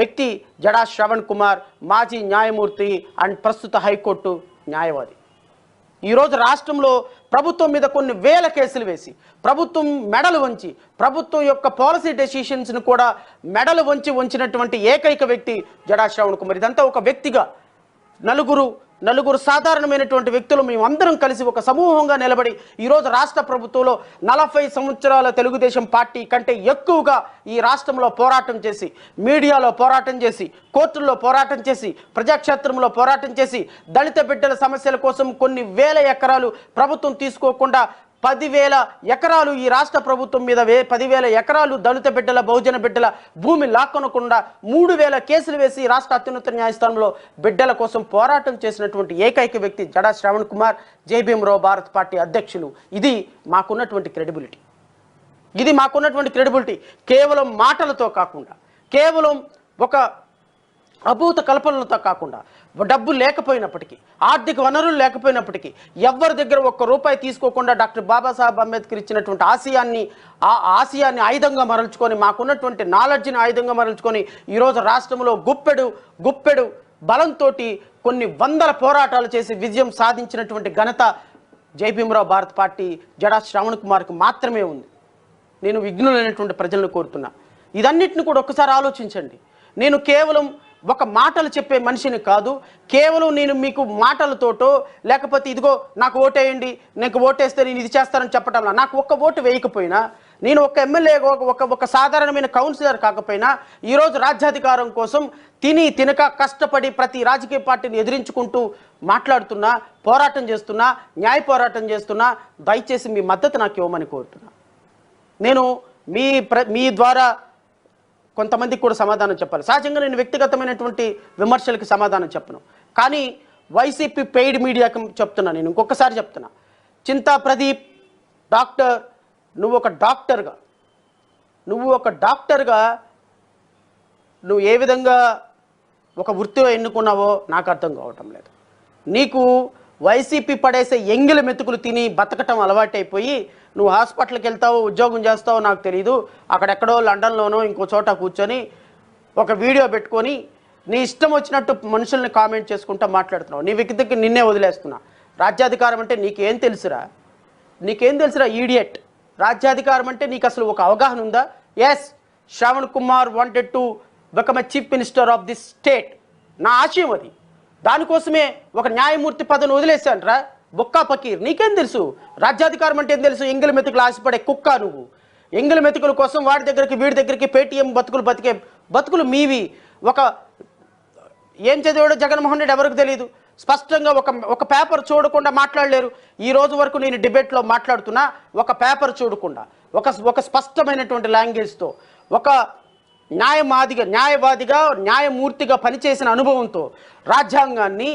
వ్యక్తి జడా శ్రవణ్ కుమార్, మాజీ న్యాయమూర్తి అండ్ ప్రస్తుత హైకోర్టు న్యాయవాది. ఈరోజు రాష్ట్రంలో ప్రభుత్వం మీద కొన్ని వేల కేసులు వేసి, ప్రభుత్వం మెడలు వంచి, ప్రభుత్వం యొక్క పాలసీ డెసిషన్స్ను కూడా మెడలు వంచినటువంటి ఏకైక వ్యక్తి జడా శ్రవణ్ కుమార్. ఇదంతా ఒక వ్యక్తిగా నలుగురు సాధారణమైనటువంటి వ్యక్తులు మేమందరం కలిసి ఒక సమూహంగా నిలబడి ఈరోజు రాష్ట్ర ప్రభుత్వంలో 40 సంవత్సరాల తెలుగుదేశం పార్టీ కంటే ఎక్కువగా ఈ రాష్ట్రంలో పోరాటం చేసి, మీడియాలో పోరాటం చేసి, కోర్టుల్లో పోరాటం చేసి, ప్రజాక్షేత్రంలో పోరాటం చేసి, దళిత బిడ్డల సమస్యల కోసం కొన్ని వేల ఎకరాలు ప్రభుత్వం తీసుకోకుండా 10,000 ఎకరాలు ఈ రాష్ట్ర ప్రభుత్వం మీద 10,000 ఎకరాలు దళిత బిడ్డల, బహుజన బిడ్డల భూమి లాక్కొనకుండా 3,000 కేసులు వేసి రాష్ట్ర అత్యున్నత న్యాయస్థానంలో బిడ్డల కోసం పోరాటం చేసినటువంటి ఏకైక వ్యక్తి జడా శ్రవణ్ కుమార్, జేబీఎంరావు భారత్ పార్టీ అధ్యక్షులు. ఇది మాకున్నటువంటి క్రెడిబిలిటీ. కేవలం మాటలతో కాకుండా, కేవలం ఒక అభూత కల్పనలతో కాకుండా, డబ్బు లేకపోయినప్పటికీ, ఆర్థిక వనరులు లేకపోయినప్పటికీ, ఎవరి దగ్గర ₹1 తీసుకోకుండా డాక్టర్ బాబాసాహెబ్ అంబేద్కర్ ఇచ్చినటువంటి ఆశయాన్ని ఆయుధంగా మరల్చుకొని, మాకున్నటువంటి నాలెడ్జ్ని ఆయుధంగా మరల్చుకొని ఈరోజు రాష్ట్రంలో గుప్పెడు బలంతో కొన్ని వందల పోరాటాలు చేసి విజయం సాధించినటువంటి ఘనత జేబీఎంరావు భారత్ పార్టీ జడా శ్రవణ్ కుమార్కి మాత్రమే ఉంది. నేను విఘ్నులైనటువంటి ప్రజలను కోరుతున్నా, ఇదన్నిటిని కూడా ఒక్కసారి ఆలోచించండి. నేను కేవలం ఒక మాటలు చెప్పే మనిషిని కాదు. కేవలం నేను మీకు మాటలతోటో లేకపోతే ఇదిగో నాకు ఓటేయండి, నాకు ఓటేస్తే నేను ఇది చేస్తానని చెప్పడంలో, నాకు ఒక్క ఓటు వేయకపోయినా, నేను ఒక ఎమ్మెల్యే ఒక సాధారణమైన కౌన్సిలర్ కాకపోయినా ఈరోజు రాజ్యాధికారం కోసం తినక కష్టపడి ప్రతి రాజకీయ పార్టీని ఎదిరించుకుంటూ మాట్లాడుతున్నా, పోరాటం చేస్తున్నా, న్యాయ పోరాటం చేస్తున్నా. దయచేసి మీ మద్దతు నాకు ఇవ్వమని కోరుతున్నా. నేను మీ ద్వారా కొంతమందికి కూడా సమాధానం చెప్పాలి. సహజంగా నేను వ్యక్తిగతమైనటువంటి విమర్శలకి సమాధానం చెప్పను, కానీ వైసీపీ పెయిడ్ మీడియాకి చెప్తున్నా. నేను ఇంకొకసారి చెప్తున్నా, చింతా ప్రదీప్ డాక్టర్, నువ్వు ఒక డాక్టర్గా నువ్వు ఏ విధంగా ఒక వృత్తిలో ఎన్నుకున్నావో నాకు అర్థం కావటం లేదు. నీకు వైసీపీ పడేసే ఎంగిల మెతుకులు తిని బతకటం అలవాటైపోయి నువ్వు హాస్పిటల్కి వెళ్తావో ఉద్యోగం చేస్తావో నాకు తెలియదు, అక్కడెక్కడో లండన్లోనో ఇంకో చోట కూర్చొని ఒక వీడియో పెట్టుకొని నీ ఇష్టం వచ్చినట్టు మనుషుల్ని కామెంట్ చేసుకుంటూ మాట్లాడుతున్నావు. నీ వ్యక్తికి నిన్నే వదిలేస్తున్నా. రాజ్యాధికారం అంటే నీకేం తెలుసురా ఈడియట్? రాజ్యాధికారం అంటే నీకు అసలు ఒక అవగాహన ఉందా? Yes, Shravan Kumar wanted to become a chief minister of this state. నా ఆశయం అది. దానికోసమే ఒక న్యాయమూర్తి పదవిని వదిలేశాను. బొక్కా పకీర్, నీకేం తెలుసు రాజ్యాధికారం అంటే? ఏం తెలుసు? ఎంగిలి మెతుకులు ఆశపడే కుక్క నువ్వు. ఎంగిలి మెతుకుల కోసం వాడి దగ్గరికి వీడి దగ్గరికి పేటీఎం బతికే బతుకులు మీవి. ఏం చదివాడో జగన్మోహన్ రెడ్డి ఎవరికి తెలియదు. స్పష్టంగా ఒక పేపర్ చూడకుండా మాట్లాడలేరు. ఈ రోజు వరకు నేను డిబేట్లో మాట్లాడుతున్నా, ఒక పేపర్ చూడకుండా, ఒక స్పష్టమైనటువంటి లాంగ్వేజ్తో, ఒక న్యాయవాదిగా న్యాయమూర్తిగా పనిచేసిన అనుభవంతో రాజ్యాంగాన్ని,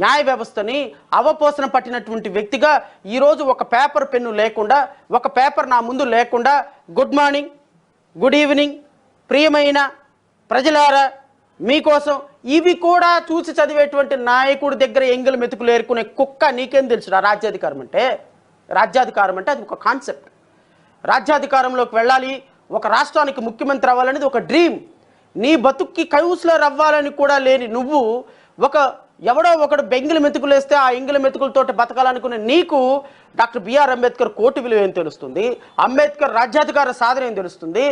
న్యాయ వ్యవస్థని అవపోసన పట్టినటువంటి వ్యక్తిగా ఈరోజు ఒక పేపర్ పెన్ను లేకుండా, ఒక పేపర్ నా ముందు లేకుండా గుడ్ మార్నింగ్, గుడ్ ఈవినింగ్, ప్రియమైన ప్రజలారా, మీకోసం, ఇవి కూడా చూసి చదివేటువంటి నాయకుడి దగ్గర ఎంగిలి మెతుకులు ఏరుకునే కుక్క నీకేం తెలుసు? రాజ్యాధికారం అంటే అది ఒక కాన్సెప్ట్. రాజ్యాధికారంలోకి వెళ్ళాలి, ఒక రాష్ట్రానికి ముఖ్యమంత్రి అవ్వాలనేది ఒక డ్రీమ్. నీ బతుక్కి కౌన్సిలర్ అవ్వాలని కూడా లేని నువ్వు ఎవడో ఒకడు బెంగిలి మెతుకులు వేస్తే ఆ ఎంగిలి మెతుకులతో బతకాలనుకునే నీకు డాక్టర్ బిఆర్ అంబేద్కర్ కోటి విలువ ఏం తెలుస్తుంది? అంబేద్కర్ రాజ్యాధికార సాధన ఏం తెలుస్తుంది?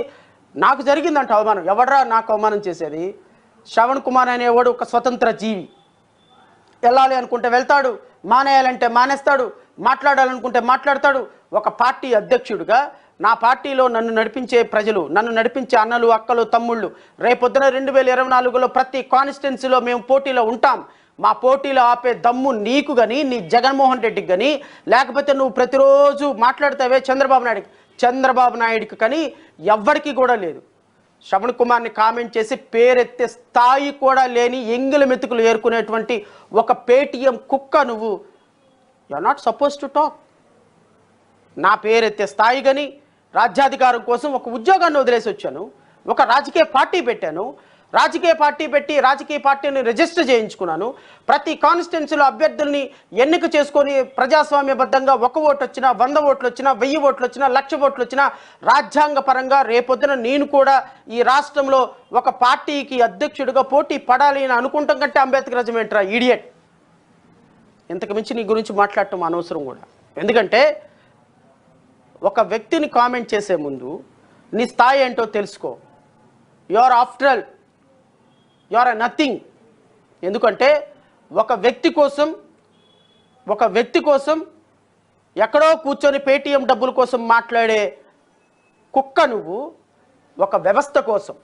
నాకు జరిగిందంట అవమానం. ఎవడరా నాకు అవమానం చేసేది? శ్రవణ్ కుమార్ అనేవాడు ఒక స్వతంత్ర జీవి. వెళ్ళాలి అనుకుంటే వెళ్తాడు, మానేయాలంటే మానేస్తాడు, మాట్లాడాలనుకుంటే మాట్లాడతాడు. ఒక పార్టీ అధ్యక్షుడిగా నా పార్టీలో నన్ను నడిపించే ప్రజలు, నన్ను నడిపించే అన్నలు, అక్కలు, తమ్ముళ్ళు, రేపొద్దున 2024లో ప్రతి కాన్స్టిట్యున్సీలో మేము పోటీలో ఉంటాం. మా పోటీలో ఆపే దమ్ము నీకు కానీ, నీ జగన్మోహన్ రెడ్డికి కానీ, లేకపోతే నువ్వు ప్రతిరోజు మాట్లాడతావే చంద్రబాబు నాయుడికి కానీ ఎవ్వడికి కూడా లేదు. శ్రవణ్ కుమార్ని కామెంట్ చేసి పేరెత్తే స్థాయి కూడా లేని ఎంగిలి మెతుకులు ఏరుకునేటువంటి ఒక పేటీఎం కుక్క నువ్వు. You are not suppose to talk. నా పేరెత్తే స్థాయి కానీ, రాజ్యాధికారం కోసం ఒక ఉద్యోగాన్ని వదిలేసి వచ్చాను, ఒక రాజకీయ పార్టీ పెట్టాను, రాజకీయ పార్టీని రిజిస్టర్ చేయించుకున్నాను. ప్రతి కాన్స్టిట్యున్సీలో అభ్యర్థుల్ని ఎన్నిక చేసుకొని ప్రజాస్వామ్యబద్ధంగా 1 ఓటు వచ్చినా, 100 ఓట్లు వచ్చినా, 1000 ఓట్లు వచ్చినా, 1,00,000 ఓట్లు వచ్చినా రాజ్యాంగ పరంగా రేపొద్దున నేను కూడా ఈ రాష్ట్రంలో ఒక పార్టీకి అధ్యక్షుడిగా పోటీ పడాలి అని అనుకుంటాం కంటే అంబేద్కర్ ఏంట్రా ఈడియట్. ఇంతకు మించి నీ గురించి మాట్లాడటం అనవసరం కూడా. ఎందుకంటే ఒక వ్యక్తిని కామెంట్ చేసే ముందు నీ స్థాయి ఏంటో తెలుసుకో. You are after all you are nothing. ఎందుకంటే ఒక వ్యక్తి కోసం ఎక్కడో కూర్చొని పేటీఎం డబ్బుల కోసం మాట్లాడే కుక్క నువ్వు. ఒక వ్యవస్థ కోసం,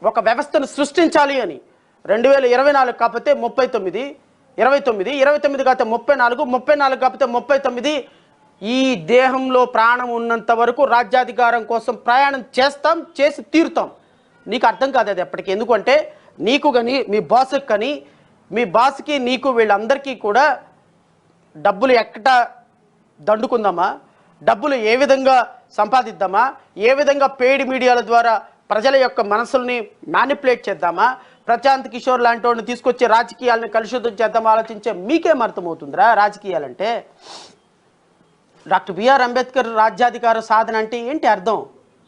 ఒక వ్యవస్థను సృష్టించాలి అని 2024 కాకపోతే 39, 29 కాకపోతే 34, 34 కాకపోతే 39, ఈ దేహంలో ప్రాణం ఉన్నంత వరకు రాజ్యాధికారం కోసం ప్రయాణం చేసి తీరుతాం. నీకు అర్థం కాదు అది ఎప్పటికీ. ఎందుకంటే నీకు కానీ, మీ బాస్కి కానీ, మీ బాస్కి నీకు వీళ్ళందరికీ కూడా డబ్బులు ఎక్కడ దండుకుందామా, డబ్బులు ఏ విధంగా సంపాదిద్దామా, ఏ విధంగా పెయిడ్ మీడియాల ద్వారా ప్రజల యొక్క మనసుల్ని మ్యానిపులేట్ చేద్దామా, ప్రశాంత్ కిషోర్ లాంటి వాడిని తీసుకొచ్చే రాజకీయాలను కలుషితం చేద్దామా ఆలోచించే మీకేం అర్థమవుతుందిరా రాజకీయాలంటే? డాక్టర్ బిఆర్ అంబేద్కర్ రాజ్యాధికార సాధన అంటే ఏంటి అర్థం?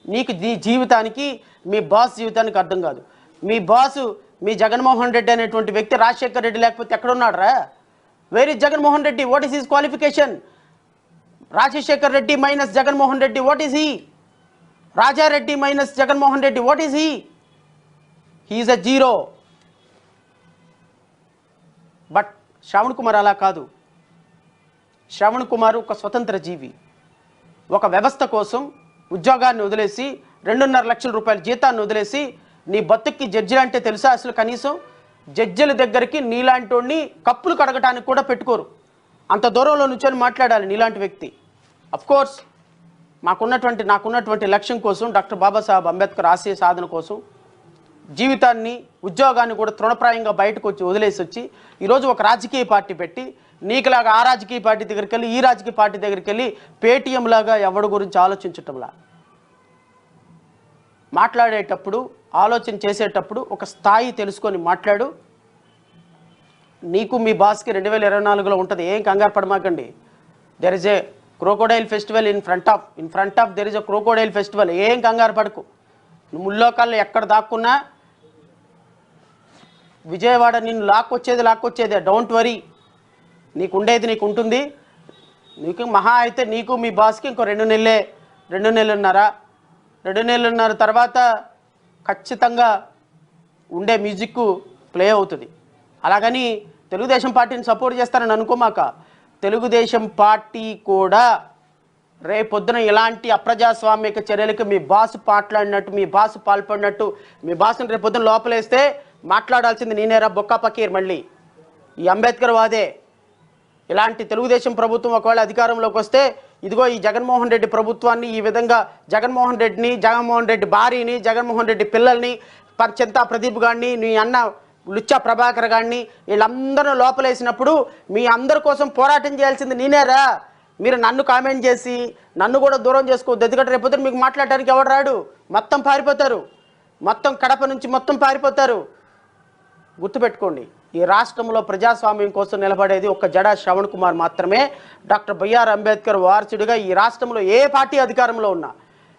నీకు నీ జీవితానికి, మీ బాస్ జీవితానికి అర్థం కాదు. మీ బాసు మీ జగన్మోహన్ రెడ్డి అనేటువంటి వ్యక్తి రాజశేఖర్ రెడ్డి లేకపోతే ఎక్కడున్నాడు రా? Where is Jaganmohan Reddy? What is his qualification? Rajasekhar Reddy minus Jaganmohan Reddy, what is he? Rajareddy minus Jaganmohan Reddy, what is he? He is a zero. But Shravan Kumar అలా కాదు. శ్రావణ్ కుమార్ ఒక స్వతంత్ర జీవి. ఒక వ్యవస్థ కోసం ఉద్యోగాన్ని వదిలేసి 2.5 లక్షల రూపాయల జీతాన్ని వదిలేసి నీ బతుక్కి జడ్జిలు అంటే తెలుసా? అసలు కనీసం జడ్జిల దగ్గరికి నీలాంటి వాడిని కప్పులు కడగటానికి కూడా పెట్టుకోరు. అంత దూరంలో నుంచొని మాట్లాడాలి నీలాంటి వ్యక్తి. అఫ్కోర్స్ నాకున్నటువంటి లక్ష్యం కోసం, డాక్టర్ బాబాసాహెబ్ అంబేద్కర్ ఆశయ సాధన కోసం జీవితాన్ని ఉద్యోగాన్ని కూడా తృణప్రాయంగా బయటకు వచ్చి వదిలేసి వచ్చి ఈరోజు ఒక రాజకీయ పార్టీ పెట్టి నీకులాగా ఆ రాజకీయ పార్టీ దగ్గరికి వెళ్ళి ఈ రాజకీయ పార్టీ దగ్గరికి వెళ్ళి పేటీఎం లాగా ఎవడి గురించి ఆలోచించటంలా, మాట్లాడేటప్పుడు ఆలోచన చేసేటప్పుడు ఒక స్థాయి తెలుసుకొని మాట్లాడు. నీకు మీ బాస్కి 2024లో ఉంటుంది, ఏం కంగారు పడమాకండి. There is a crocodile festival in front of there is a crocodile festival. ఏం కంగారు పడకు. నువ్వు ముల్లోకాల్లో ఎక్కడ దాక్కున్నా విజయవాడ నిన్ను లాక్కొచ్చేదే. డోంట్ వరీ, నీకుండేది నీకు ఉంటుంది. నీకు మహా అయితే నీకు మీ బాస్కి ఇంకో 2 నెలలున్నర తర్వాత ఖచ్చితంగా ఉండే మ్యూజిక్ ప్లే అవుతుంది. అలాగని తెలుగుదేశం పార్టీని సపోర్ట్ చేస్తారని అనుకోమాక. తెలుగుదేశం పార్టీ కూడా రేపొద్దున ఇలాంటి అప్రజాస్వామిక చర్యలకు మీ బాస్ మాట్లాడినట్టు, మీ బాస్ పాల్పడినట్టు, మీ బాస్ని రేపొద్దున లోపలేస్తే మాట్లాడాల్సింది నేనేరా బొక్కా పకీర్. మళ్ళీ ఈ అంబేద్కర్ వాదే. ఇలాంటి తెలుగుదేశం ప్రభుత్వం ఒకవేళ అధికారంలోకి వస్తే ఇదిగో ఈ జగన్మోహన్ రెడ్డి ప్రభుత్వాన్ని ఈ విధంగా జగన్మోహన్ రెడ్డి భార్యని, జగన్మోహన్ రెడ్డి పిల్లల్ని, చింతా ప్రదీప్ గారిని, నీ అన్న లుచ్చా ప్రభాకర్ గారిని వీళ్ళందరూ లోపలేసినప్పుడు మీ అందరి కోసం పోరాటం చేయాల్సింది నేనేరా. మీరు నన్ను కామెంట్ చేసి నన్ను కూడా దూరం చేసుకోవద్దు. ఎందుకంటే రేపొద్దు మీకు మాట్లాడడానికి ఎవరు రాడు. మొత్తం పారిపోతారు. మొత్తం కడప నుంచి మొత్తం పారిపోతారు. గుర్తుపెట్టుకోండి, ఈ రాష్ట్రంలో ప్రజాస్వామ్యం కోసం నిలబడేది ఒక్క జడా శ్రవణ్ కుమార్ మాత్రమే. డాక్టర్ బిఆర్ అంబేద్కర్ వారసుడిగా ఈ రాష్ట్రంలో ఏ పార్టీ అధికారంలో ఉన్నా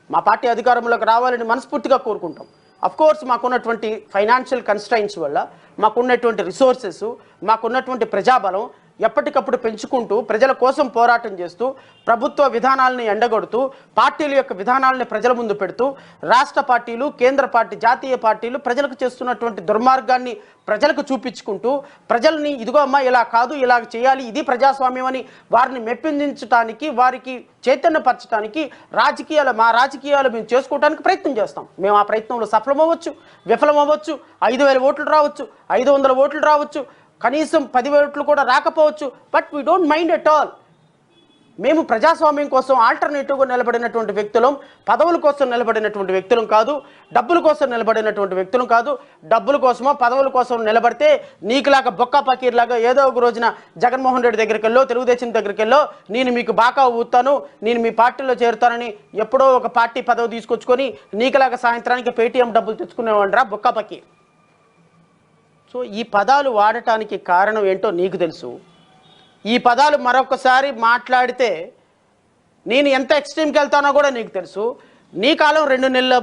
మా పార్టీ అధికారంలోకి రావాలని మనస్ఫూర్తిగా కోరుకుంటాం. అఫ్కోర్స్ మాకున్నటువంటి ఫైనాన్షియల్ కన్స్ట్రైన్స్ వల్ల, మాకున్నటువంటి రిసోర్సెస్, మాకున్నటువంటి ప్రజాబలం ఎప్పటికప్పుడు పెంచుకుంటూ ప్రజల కోసం పోరాటం చేస్తూ ప్రభుత్వ విధానాలను ఎండగొడుతూ పార్టీల యొక్క విధానాలను ప్రజల ముందు పెడుతూ రాష్ట్ర పార్టీలు, కేంద్ర పార్టీ, జాతీయ పార్టీలు ప్రజలకు చేస్తున్నటువంటి దుర్మార్గాన్ని ప్రజలకు చూపించుకుంటూ ప్రజల్ని ఇదిగో అమ్మా ఇలా కాదు ఇలా చేయాలి, ఇది ప్రజాస్వామ్యం అని వారిని మెప్పించడానికి, వారికి చైతన్యపరచడానికి మా రాజకీయాలు మేము చేసుకోవడానికి ప్రయత్నం చేస్తాం. మేము ఆ ప్రయత్నంలో సఫలమవ్వచ్చు, విఫలమవ్వచ్చు, 5,000 ఓట్లు రావచ్చు, 500 ఓట్లు రావచ్చు, కనీసం 10 ఓట్లు కూడా రాకపోవచ్చు. But we don't mind at all. మేము ప్రజాస్వామ్యం కోసం ఆల్టర్నేటివ్గా నిలబడినటువంటి వ్యక్తులం, పదవుల కోసం నిలబడినటువంటి వ్యక్తులం కాదు, డబ్బుల కోసం నిలబడినటువంటి వ్యక్తులం కాదు. డబ్బుల కోసమో పదవుల కోసం నిలబడితే నీకులాగా బొక్కా పకీర్లాగా ఏదో ఒక రోజున జగన్మోహన్ రెడ్డి దగ్గరికి వెళ్ళో, తెలుగుదేశం దగ్గరికి వెళ్ళో, నేను మీకు బాకా ఊతాను, నేను మీ పార్టీలో చేరుతానని ఎప్పుడో ఒక పార్టీ పదవి తీసుకొచ్చుకొని నీకులాగా సాయంత్రానికి పేటీఎం డబ్బులు తెచ్చుకునేవాడిరా బొక్కా పకీర్. సో ఈ పదాలు వాడటానికి కారణం ఏంటో నీకు తెలుసు. ఈ పదాలు మరొకసారి మాట్లాడితే నేను ఎంత ఎక్స్ట్రీమ్కి వెళ్తానో కూడా నీకు తెలుసు. నీ కాలం 2 నెలల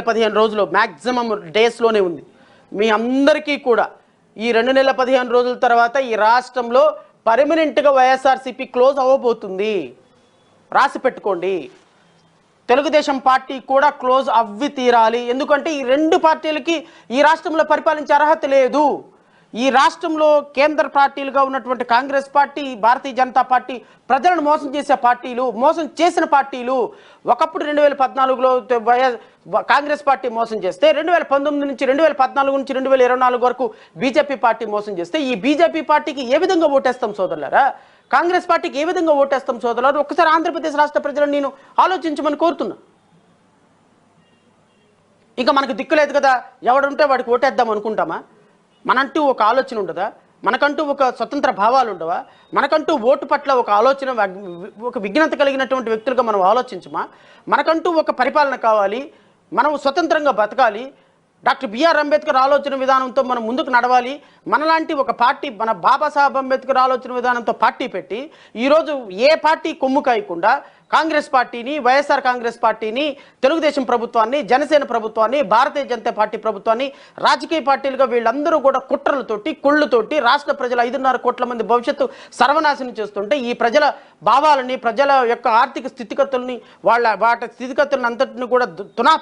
15 రోజులు మ్యాక్సిమం డేస్లోనే ఉంది. మీ అందరికీ కూడా ఈ 2 నెలల 15 రోజుల తర్వాత ఈ రాష్ట్రంలో పర్మనెంట్గా వైఎస్ఆర్సీపీ క్లోజ్ అవ్వబోతుంది. రాసి పెట్టుకోండి. తెలుగుదేశం పార్టీ కూడా క్లోజ్ అవ్వి తీరాలి. ఎందుకంటే ఈ 2 పార్టీలకి ఈ రాష్ట్రంలో పరిపాలించే అర్హత లేదు. ఈ రాష్ట్రంలో కేంద్ర పార్టీలుగా ఉన్నటువంటి కాంగ్రెస్ పార్టీ, భారతీయ జనతా పార్టీ ప్రజలను మోసం చేసే పార్టీలు, మోసం చేసిన పార్టీలు. ఒకప్పుడు 2014లో కాంగ్రెస్ పార్టీ మోసం చేస్తే 2019 నుంచి 2014 నుంచి 2024 వరకు బీజేపీ పార్టీ మోసం చేస్తే ఈ బీజేపీ పార్టీకి ఏ విధంగా ఓటేస్తాం సోదరులారా? కాంగ్రెస్ పార్టీకి ఏ విధంగా ఓటేస్తాం సోదరులారా? ఒక్కసారి ఆంధ్రప్రదేశ్ రాష్ట్ర ప్రజలను నేను ఆలోచించమని కోరుతున్నా. ఇంకా మనకు దిక్కులేదు కదా, ఎవడుంటే వాడికి ఓటేద్దాం అనుకుంటామా? మనంటూ ఒక ఆలోచన ఉండదా? మనకంటూ ఒక స్వతంత్ర భావాలు ఉండవా? మనకంటూ ఓటు పట్ల ఒక ఆలోచన, ఒక విఘ్నత కలిగినటువంటి వ్యక్తులుగా మనం ఆలోచించమా? మనకంటూ ఒక పరిపాలన కావాలి, మనం స్వతంత్రంగా బతకాలి, డాక్టర్ బిఆర్ అంబేద్కర్ ఆలోచన విధానంతో మనం ముందుకు నడవాలి. మనలాంటి ఒక పార్టీ, మన బాబాసాహెబ్ అంబేద్కర్ ఆలోచన విధానంతో పార్టీ పెట్టి ఈరోజు ఏ పార్టీ కొమ్ము కాయకుండా కాంగ్రెస్ పార్టీని, వైఎస్ఆర్ కాంగ్రెస్ పార్టీని, తెలుగుదేశం ప్రభుత్వాన్ని, జనసేన ప్రభుత్వాన్ని, భారతీయ జనతా పార్టీ ప్రభుత్వాన్ని రాజకీయ పార్టీలుగా వీళ్ళందరూ కూడా కుట్రలతోటి, కుళ్ళుతోటి రాష్ట్ర ప్రజల 5.5 కోట్ల మంది భవిష్యత్తు సర్వనాశనం చేస్తుంటే ఈ ప్రజల భావాలని, ప్రజల యొక్క ఆర్థిక స్థితిగతుల్ని, వాటి స్థితిగతులను అంతటిని కూడా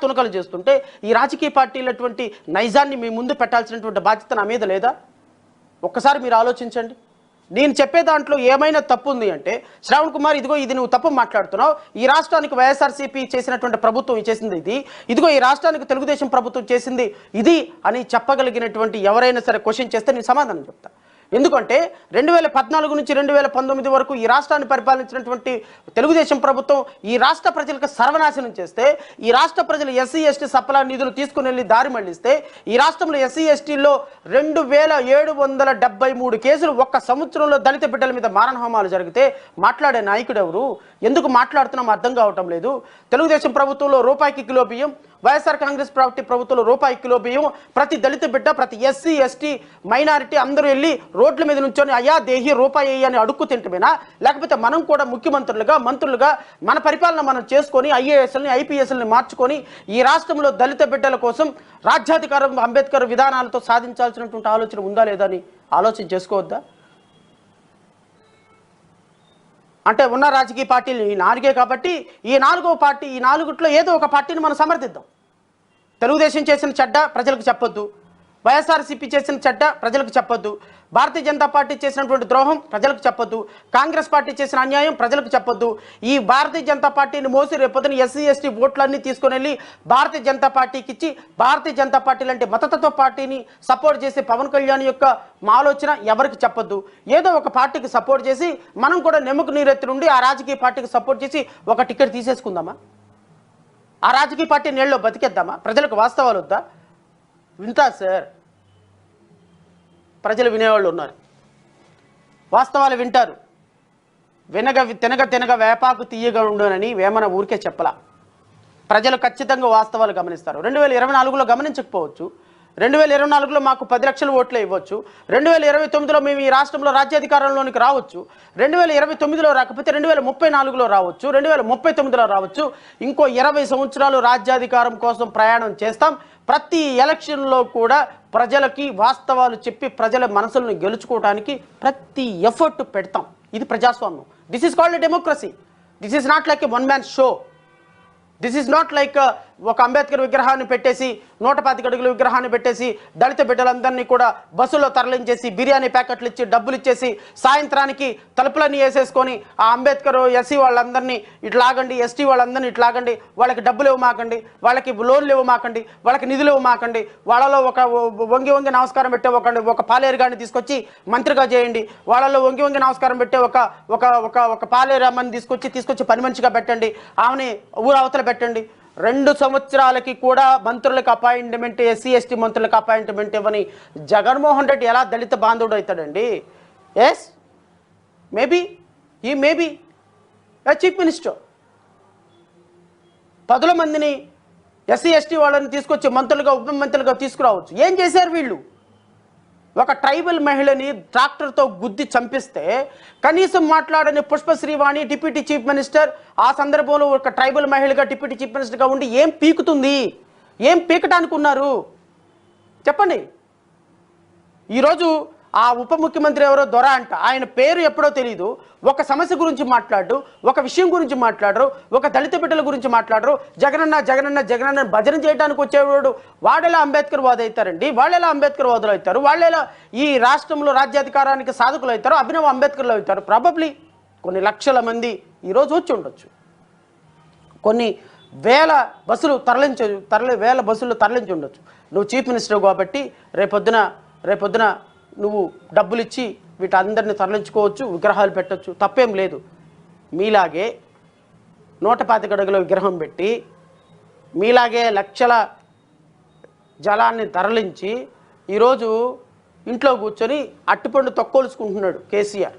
తునకలు చేస్తుంటే ఈ రాజకీయ పార్టీలటువంటి నైజాన్ని మీ ముందు పెట్టాల్సినటువంటి బాధ్యత నా మీద లేదా? ఒక్కసారి మీరు ఆలోచించండి. నేను చెప్పే దాంట్లో ఏమైనా తప్పు ఉంది అంటే, శ్రావణ్ కుమార్ ఇదిగో ఇది నువ్వు తప్పు మాట్లాడుతున్నావు, ఈ రాష్ట్రానికి వైఎస్ఆర్సీపీ చేసినటువంటి ప్రభుత్వం చేసింది ఇది, ఇదిగో ఈ రాష్ట్రానికి తెలుగుదేశం ప్రభుత్వం చేసింది ఇది అని చెప్పగలిగినటువంటి ఎవరైనా సరే క్వశ్చన్ చేస్తే నేను సమాధానం చెప్తా. ఎందుకంటే 2014 నుంచి 2019 వరకు ఈ రాష్ట్రాన్ని పరిపాలించినటువంటి తెలుగుదేశం ప్రభుత్వం ఈ రాష్ట్ర ప్రజలకు సర్వనాశనం చేస్తే, ఈ రాష్ట్ర ప్రజలు ఎస్సీ ఎస్టీ సప్లా నిధులు తీసుకుని వెళ్ళి దారి మళ్లిస్తే, ఈ రాష్ట్రంలో ఎస్సీ ఎస్టీల్లో 2773 కేసులు ఒక్క సంవత్సరంలో దళిత బిడ్డల మీద మారణహోమాలు జరిగితే మాట్లాడే నాయకుడు ఎవరు? ఎందుకు మాట్లాడుతున్నాం అర్థం కావటం లేదు. తెలుగుదేశం ప్రభుత్వంలో రూపాయికి కిలో బియ్యం, వైఎస్ఆర్ కాంగ్రెస్ పార్టీ ప్రభుత్వంలో రూపాయి కిలో బియ్యం, ప్రతి దళిత బిడ్డ, ప్రతి ఎస్సీ ఎస్టీ మైనారిటీ అందరూ వెళ్ళి రోడ్ల మీద నుంచొని అయ్యా దేహి రూపాయి అని అడుక్కు తింటమేనా? లేకపోతే మనం కూడా ముఖ్యమంత్రులుగా మంత్రులుగా మన పరిపాలన మనం చేసుకొని ఐఏఎస్ఎల్ని ఐపీఎస్ఎల్ని మార్చుకొని ఈ రాష్ట్రంలో దళిత బిడ్డల కోసం రాజ్యాధికారం అంబేద్కర్ విధానాలతో సాధించాల్సినటువంటి ఆలోచన ఉందా లేదా అని ఆలోచన చేసుకోవద్దా? అంటే ఉన్న రాజకీయ పార్టీలు ఈ 4 కాబట్టి ఈ 4వ పార్టీ, ఈ 4 ఏదో ఒక పార్టీని మనం సమర్థిద్దాం. తెలుగుదేశం చేసిన చెడ్డ ప్రజలకు చెప్పొద్దు, వైఎస్ఆర్సీపీ చేసిన చెడ్డ ప్రజలకు చెప్పొద్దు, భారతీయ జనతా పార్టీ చేసినటువంటి ద్రోహం ప్రజలకు చెప్పొద్దు, కాంగ్రెస్ పార్టీ చేసిన అన్యాయం ప్రజలకు చెప్పొద్దు. ఈ భారతీయ జనతా పార్టీని మోసి రేపొద్దున ఎస్సీ ఎస్టీ ఓట్లన్నీ తీసుకొని వెళ్ళి భారతీయ జనతా పార్టీకి ఇచ్చి, భారతీయ జనతా పార్టీ లాంటి మతతత్వ పార్టీని సపోర్ట్ చేసే పవన్ కళ్యాణ్ యొక్క ఆలోచన ఎవరికి చెప్పొద్దు. ఏదో ఒక పార్టీకి సపోర్ట్ చేసి మనం కూడా నెమ్మకు నీరెత్తి నుండి ఆ రాజకీయ పార్టీకి సపోర్ట్ చేసి ఒక టికెట్ తీసేసుకుందామా? ఆ రాజకీయ పార్టీ నీళ్ళలో బతికేద్దామా? ప్రజలకు వాస్తవాలు వద్దా? వింటా సార్, ప్రజలు వినేవాళ్ళు ఉన్నారు, వాస్తవాలు వింటారు. తినగ వేపాకు తీయగా ఉండునని వేమన ఊరికే చెప్పలా. ప్రజలు ఖచ్చితంగా వాస్తవాలు గమనిస్తారు. 2024లో గమనించకపోవచ్చు, 2024లో మాకు 10 లక్షల ఓట్లే ఇవ్వచ్చు, 2029లో మేము ఈ రాష్ట్రంలో రాజ్యాధికారంలోనికి రావచ్చు, 2029లో రాకపోతే 2034లో రావచ్చు, 2039లో రావచ్చు. ఇంకో 20 సంవత్సరాలు రాజ్యాధికారం కోసం ప్రయాణం చేస్తాం. ప్రతి ఎలక్షన్లో కూడా ప్రజలకి వాస్తవాలు చెప్పి ప్రజల మనసులను గెలుచుకోవడానికి ప్రతి ఎఫర్ట్ పెడతాం. ఇది ప్రజాస్వామ్యం. This is called democracy. This is not like a one man show. This is not like ఒక అంబేద్కర్ విగ్రహాన్ని పెట్టేసి 125 అడుగుల విగ్రహాన్ని పెట్టేసి దళిత బిడ్డలందరినీ కూడా బస్సులో తరలించేసి బిర్యానీ ప్యాకెట్లు ఇచ్చి డబ్బులు ఇచ్చేసి సాయంత్రానికి తలుపులన్నీ వేసేసుకొని ఆ అంబేద్కర్ ఎస్సీ వాళ్ళందరినీ ఇట్లాగండి, ఎస్టీ వాళ్ళందరినీ ఇట్లాగండి, వాళ్ళకి డబ్బులు ఇవ్వమాకండి, వాళ్ళకి లోన్లు ఇవ్వమాకండి, వాళ్ళకి నిధులు ఇవ్వమాకండి, వాళ్ళలో ఒక వంగి నమస్కారం పెట్టే ఒక పాలేరు గారిని తీసుకొచ్చి మంత్రిగా చేయండి, వాళ్ళలో వంగి నమస్కారం పెట్టే ఒక పాలేరు అమ్మని తీసుకొచ్చి పని మనిషిగా పెట్టండి, ఆమెని ఊరు అవతల పెట్టండి. 2 సంవత్సరాలకి కూడా మంత్రులకు అపాయింట్మెంట్, ఎస్సీ ఎస్టీ మంత్రులకు అపాయింట్మెంట్ ఇవ్వని జగన్మోహన్ రెడ్డి ఎలా దళిత బాంధవుడు అవుతాడండి? ఎస్, మేబీ ఈ మేబీ చీఫ్ మినిస్టర్ 10 మందిని ఎస్సీ ఎస్టీ వాళ్ళని తీసుకొచ్చి మంత్రులుగా ఉప మంత్రులుగా తీసుకురావచ్చు. ఏం చేశారు వీళ్ళు? ఒక ట్రైబల్ మహిళని ట్రాక్టర్తో గుద్ది చంపిస్తే కనీసం మాట్లాడని పుష్పశ్రీవాణి డిప్యూటీ చీఫ్ మినిస్టర్ ఆ సందర్భంలో ఒక ట్రైబల్ మహిళగా డిప్యూటీ చీఫ్ మినిస్టర్గా ఉండి ఏం పీకుతుంది? ఏం పీకటానికి ఉన్నారు చెప్పండి. ఈరోజు ఆ ఉప ముఖ్యమంత్రి ఎవరో దొర అంట, ఆయన పేరు ఎప్పుడో తెలియదు, ఒక సమస్య గురించి మాట్లాడు, ఒక విషయం గురించి మాట్లాడరు, ఒక దళిత బిడ్డల గురించి మాట్లాడరు. జగనన్న భజన చేయడానికి వచ్చేవాడు వాడేలా అంబేద్కర్ వాదు అవుతారండి? వాళ్ళెలా అంబేద్కర్ వాదులు అవుతారు? వాళ్ళెలా ఈ రాష్ట్రంలో రాజ్యాధికారానికి సాధకులు అవుతారు? అభినవ అంబేద్కర్లు అవుతారు? ప్రాబబ్లీ కొన్ని లక్షల మంది ఈరోజు వచ్చి ఉండొచ్చు, కొన్ని వేల బస్సులు తరలించి ఉండొచ్చు. నువ్వు చీఫ్ మినిస్టర్ కాబట్టి రేపొద్దున నువ్వు డబ్బులు ఇచ్చి వీటందరిని తరలించుకోవచ్చు, విగ్రహాలు పెట్టచ్చు, తప్పేం లేదు. మీలాగే 125 అడుగుల విగ్రహం పెట్టి మీలాగే లక్షల జలాన్ని తరలించి ఈరోజు ఇంట్లో కూర్చొని అట్టిపండు తొక్కోలుసుకుంటున్నాడు కేసీఆర్.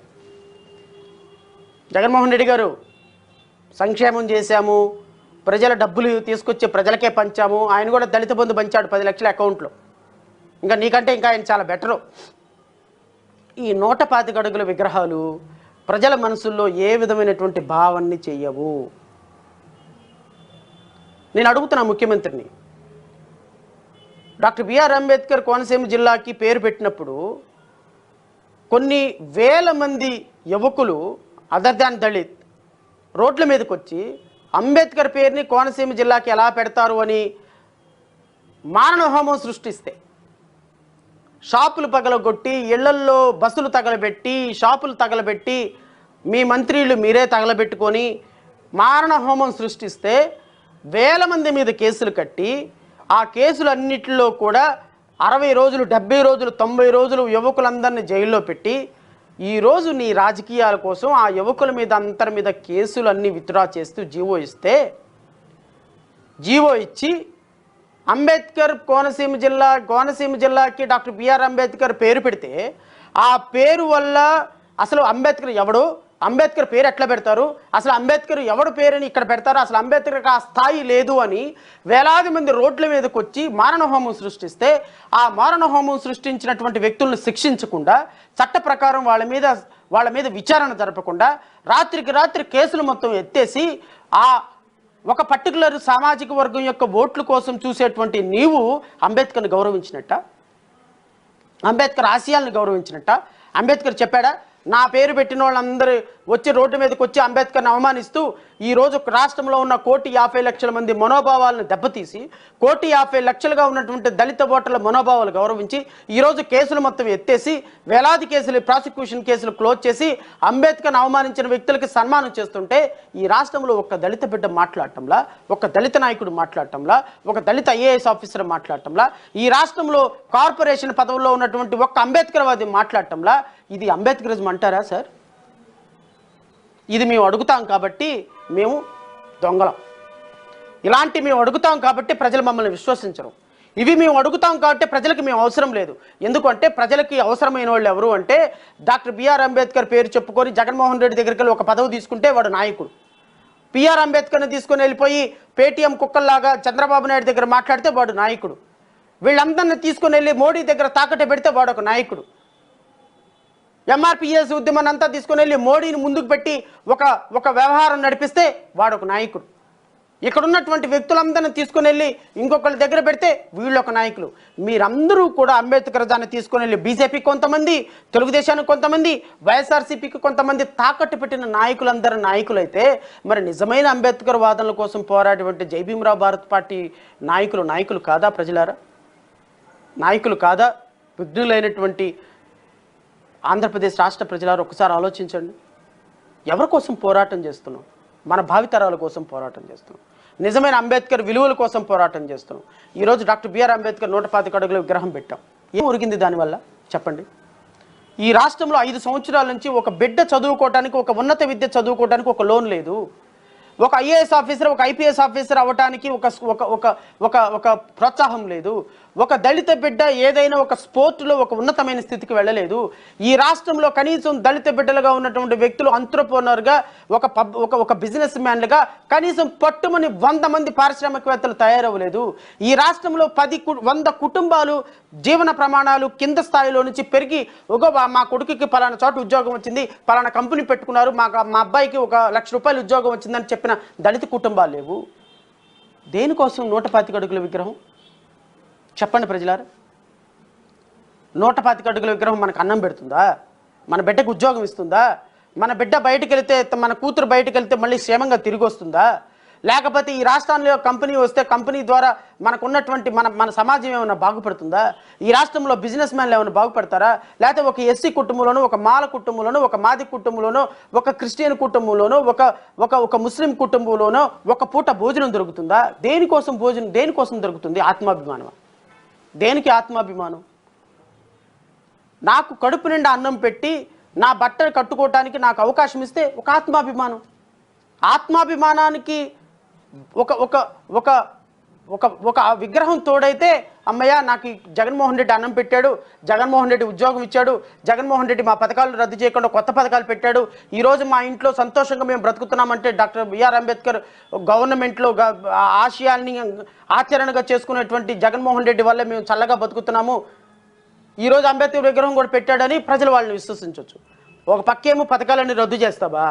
జగన్మోహన్ రెడ్డి గారు సంక్షేమం చేశాము, ప్రజల డబ్బులు తీసుకొచ్చి ప్రజలకే పంచాము, ఆయన కూడా దళిత బంధు పంచాడు 10 లక్షల అకౌంట్లో. ఇంకా నీకంటే ఇంకా ఆయన చాలా బెటరు. ఈ 125 అడుగుల విగ్రహాలు ప్రజల మనసుల్లో ఏ విధమైనటువంటి భావాన్ని చెయ్యవు. నేను అడుగుతున్నా ముఖ్యమంత్రిని, డాక్టర్ బిఆర్ అంబేద్కర్ కోనసీమ జిల్లాకి పేరు పెట్టినప్పుడు కొన్ని వేల మంది యువకులు అదర్ దాన్ దళిత్ రోడ్ల మీదకి వచ్చి అంబేద్కర్ పేరుని కోనసీమ జిల్లాకి ఎలా పెడతారు అని మారణహోమం సృష్టిస్తే షాపులు పగలగొట్టి, ఇళ్లల్లో బస్సులు తగలబెట్టి, షాపులు తగలబెట్టి, మీ మంత్రులు మీరే తగలబెట్టుకొని మారణ హోమం సృష్టిస్తే వేల మంది మీద కేసులు కట్టి, ఆ కేసులన్నిటిలో కూడా 60 రోజులు, 70 రోజులు, 90 రోజులు యువకులందరినీ జైల్లో పెట్టి, ఈరోజు నీ రాజకీయాల కోసం ఆ యువకుల మీద అందరి మీద కేసులన్నీ విత్డ్రా చేస్తూ జీవో ఇచ్చి అంబేద్కర్ కోనసీమ జిల్లాకి డాక్టర్ బిఆర్ అంబేద్కర్ పేరు పెడితే, ఆ పేరు వల్ల అసలు అంబేద్కర్ ఎవడు, అంబేద్కర్ పేరు ఎట్లా పెడతారు, అసలు అంబేద్కర్ ఎవడు పేరుని ఇక్కడ పెడతారు, అసలు అంబేద్కర్కి ఆ స్థాయి లేదు అని వేలాది మంది రోడ్ల మీదకి వచ్చి మారణహోమం సృష్టిస్తే, ఆ మారణహోమం సృష్టించినటువంటి వ్యక్తులను శిక్షించకుండా, చట్ట ప్రకారం వాళ్ళ మీద విచారణ జరపకుండా, రాత్రికి రాత్రి కేసులు మొత్తం ఎత్తేసి, ఆ ఒక పర్టికులర్ సామాజిక వర్గం యొక్క ఓట్ల కోసం చూసేటువంటి నీవు అంబేద్కర్ని గౌరవించినట్ట, అంబేద్కర్ ఆశయాలను గౌరవించినట్ట? అంబేద్కర్ చెప్పాడా, నా పేరు పెట్టిన వాళ్ళందరూ వచ్చి రోడ్డు మీదకి వచ్చి అంబేద్కర్ని అవమానిస్తూ ఈరోజు రాష్ట్రంలో ఉన్న 1,50,00,000 మంది మనోభావాలను దెబ్బతీసి, 1,50,00,000గా ఉన్నటువంటి దళిత ఓటర్ల మనోభావాలు గౌరవించి, ఈరోజు కేసులు మొత్తం ఎత్తేసి, వేలాది కేసులు, ప్రాసిక్యూషన్ కేసులు క్లోజ్ చేసి, అంబేద్కర్ని అవమానించిన వ్యక్తులకి సన్మానం చేస్తుంటే, ఈ రాష్ట్రంలో ఒక దళిత బిడ్డ మాట్లాడటంలా, ఒక దళిత నాయకుడు మాట్లాడటంలా, ఒక దళిత ఐఏఎస్ ఆఫీసర్ మాట్లాడటంలా, ఈ రాష్ట్రంలో కార్పొరేషన్ పదవుల్లో ఉన్నటువంటి ఒక్క అంబేద్కర్వాది మాట్లాడటంలా, ఇది అంబేద్కరిజం అంటారా సార్? ఇది మేము అడుగుతాం కాబట్టి మేము దొంగలం, ఇలాంటి మేము అడుగుతాం కాబట్టి ప్రజలు మమ్మల్ని విశ్వసించరు, ఇవి మేము అడుగుతాం కాబట్టి ప్రజలకు మేము అవసరం లేదు. ఎందుకంటే ప్రజలకి అవసరమైన వాళ్ళు ఎవరు అంటే, డాక్టర్ బిఆర్ అంబేద్కర్ పేరు చెప్పుకొని జగన్మోహన్ రెడ్డి దగ్గరికి వెళ్ళి ఒక పదవి తీసుకుంటే వాడు నాయకుడు, బిఆర్ అంబేద్కర్ని తీసుకొని వెళ్ళిపోయి పేటీఎం కుక్కల్లాగా చంద్రబాబు నాయుడు దగ్గర మాట్లాడితే వాడు నాయకుడు, వీళ్ళందరినీ తీసుకొని వెళ్ళి మోడీ దగ్గర తాకట్టు పెడితే వాడు ఒక నాయకుడు, ఎంఆర్పిఎస్ ఉద్యమాన్ని అంతా తీసుకొని వెళ్ళి మోడీని ముందుకు పెట్టి ఒక వ్యవహారం నడిపిస్తే వాడొక నాయకుడు, ఇక్కడ ఉన్నటువంటి వ్యక్తులందరినీ తీసుకొని వెళ్ళి ఇంకొకరి దగ్గర పెడితే వీళ్ళు ఒక నాయకులు. మీరందరూ కూడా అంబేద్కరిజాన్ని తీసుకొని వెళ్ళి బీజేపీకి కొంతమంది, తెలుగుదేశానికి కొంతమంది, వైఎస్ఆర్సీపీకి కొంతమంది తాకట్టు పెట్టిన నాయకులందరూ నాయకులైతే, మరి నిజమైన అంబేద్కర్ వాదనల కోసం పోరాడేటువంటి జై భీమరావు భారత్ పార్టీ నాయకులు కాదా ప్రజలారా? నాయకులు కాదా? విఘ్నులైనటువంటి ఆంధ్రప్రదేశ్ రాష్ట్ర ప్రజలారు ఒకసారి ఆలోచించండి. ఎవరి కోసం పోరాటం చేస్తున్నాం? మన భావితరాల కోసం పోరాటం చేస్తున్నాం, నిజమైన అంబేద్కర్ విలువల కోసం పోరాటం చేస్తున్నాం. ఈరోజు డాక్టర్ బిఆర్ అంబేద్కర్ 125 అడుగుల విగ్రహం పెట్టాం. ఏం ఉరిగింది దానివల్ల చెప్పండి? ఈ రాష్ట్రంలో 5 సంవత్సరాల నుంచి ఒక బిడ్డ చదువుకోవడానికి, ఒక ఉన్నత విద్య చదువుకోవడానికి ఒక లోన్ లేదు, ఒక ఐఏఎస్ ఆఫీసర్, ఒక ఐపీఎస్ ఆఫీసర్ అవ్వడానికి ఒక ప్రోత్సాహం లేదు, ఒక దళిత బిడ్డ ఏదైనా ఒక స్పోర్ట్లో ఒక ఉన్నతమైన స్థితికి వెళ్ళలేదు. ఈ రాష్ట్రంలో కనీసం దళిత బిడ్డలుగా ఉన్నటువంటి వ్యక్తులు అంత్రప్రనర్గా, ఒక బిజినెస్ మ్యాన్లుగా కనీసం పట్టుమని 100 మంది పారిశ్రామికవేత్తలు తయారవ్వలేదు. ఈ రాష్ట్రంలో 100 కుటుంబాలు జీవన ప్రమాణాలు కింద స్థాయిలో నుంచి పెరిగి, మా కొడుకుకి పలానా చోట ఉద్యోగం వచ్చింది, పలానా కంపెనీ పెట్టుకున్నారు, మా అబ్బాయికి 1,00,000 రూపాయలు ఉద్యోగం వచ్చిందని చెప్పిన దళిత కుటుంబాలు లేవు. దేనికోసం 125 అడుగుల విగ్రహం చెప్పండి ప్రజలారా? 125 అడుగుల విగ్రహం మనకు అన్నం పెడుతుందా? మన బిడ్డకు ఉద్యోగం ఇస్తుందా? మన బిడ్డ బయటకు వెళ్తే, మన కూతురు బయటకు వెళ్తే మళ్ళీ క్షేమంగా తిరిగి వస్తుందా? లేకపోతే ఈ రాష్ట్రంలో కంపెనీ వస్తే కంపెనీ ద్వారా మనకున్నటువంటి మన సమాజం ఏమైనా బాగుపడుతుందా? ఈ రాష్ట్రంలో బిజినెస్ మ్యాన్లు ఏమైనా బాగుపడతారా? లేకపోతే ఒక ఎస్సీ కుటుంబంలోనో, ఒక మాల కుటుంబంలోనో, ఒక మాది కుటుంబంలోనో, ఒక క్రిస్టియన్ కుటుంబంలోనో, ఒక ముస్లిం కుటుంబంలోనో ఒక పూట భోజనం దొరుకుతుందా? దేనికోసం దొరుకుతుంది? ఆత్మాభిమానం. దేనికి ఆత్మాభిమానం? నాకు కడుపు నిండా అన్నం పెట్టి నా బట్టలు కట్టుకోవటానికి నాకు అవకాశం ఇస్తే ఒక ఆత్మాభిమానం. ఆత్మాభిమానానికి ఒక విగ్రహం తోడైతే, అమ్మయ్య నాకు జగన్మోహన్ రెడ్డి అన్నం పెట్టాడు, జగన్మోహన్ రెడ్డి ఉద్యోగం ఇచ్చాడు, జగన్మోహన్ రెడ్డి మా పథకాలు రద్దు చేయకుండా కొత్త పథకాలు పెట్టాడు, ఈరోజు మా ఇంట్లో సంతోషంగా మేము బ్రతుకుతున్నామంటే డాక్టర్ బిఆర్ అంబేద్కర్ గవర్నమెంట్లో ఆశయాల్ని ఆచరణగా చేసుకునేటువంటి జగన్మోహన్ రెడ్డి వల్ల మేము చల్లగా బతుకుతున్నాము, ఈరోజు అంబేద్కర్ విగ్రహం కూడా పెట్టాడని ప్రజలు వాళ్ళని విశ్వసించవచ్చు. ఒక పక్కేమో పథకాలన్నీ రద్దు చేస్తావా,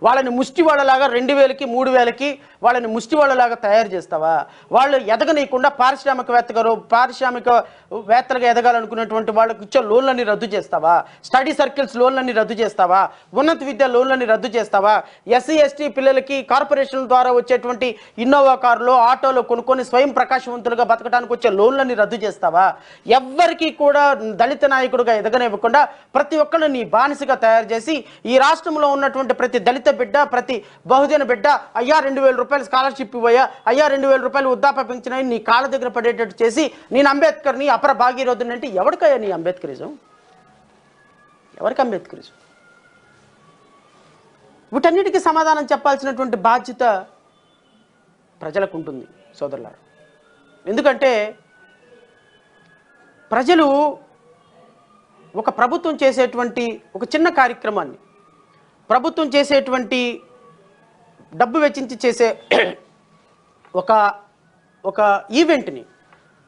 వాళ్ళని ముష్టి వాళ్ళలాగా 2000కి 3000కి వాళ్ళని ముష్టి వాళ్ళలాగా తయారు చేస్తావా? వాళ్ళు ఎదగనీయకుండా పారిశ్రామికవేత్తలుగా ఎదగాలనుకున్నటువంటి వాళ్ళకి ఇచ్చే లోన్లని రద్దు చేస్తావా? స్టడీ సర్కిల్స్ లోన్లని రద్దు చేస్తావా? ఉన్నత విద్య లోన్లని రద్దు చేస్తావా? ఎస్సీ ఎస్టీ పిల్లలకి కార్పొరేషన్ల ద్వారా వచ్చేటువంటి ఇన్నోవా కారులో ఆటోలో కొనుక్కొని స్వయం ప్రకాశవంతులుగా బతకడానికి వచ్చే లోన్లని రద్దు చేస్తావా? ఎవ్వరికీ కూడా దళిత నాయకుడిగా ఎదగనివ్వకుండా ప్రతి ఒక్కరిని నీ బానిసగా తయారు చేసి ఈ రాష్ట్రంలో ఉన్నటువంటి ప్రతి దళిత బిడ్డ, ప్రతి బహుజన బిడ్డ అయ్యా 2000 రూపాయలు స్కాలర్షిప్ ఇవ్వయా, అయ్యా 2000 రూపాయలు వృద్ధాప్య పెంచిన నీ కాళ్ళ దగ్గర పడేటట్టు చేసి నేను అంబేద్కర్ని అపర భాగీరథుని అంటే ఎవరికయ్యా నీ అంబేద్కరిజం? ఎవరికి అంబేద్కరిజం? వీటన్నిటికీ సమాధానం చెప్పాల్సినటువంటి బాధ్యత ప్రజలకు ఉంటుంది సోదరులారా. ఎందుకంటే ప్రజలు ఒక ప్రభుత్వం చేసేటువంటి ఒక చిన్న కార్యక్రమాన్ని, ప్రభుత్వం చేసేటువంటి డబ్బు వెచ్చించి చేసే ఒక ఈవెంట్ని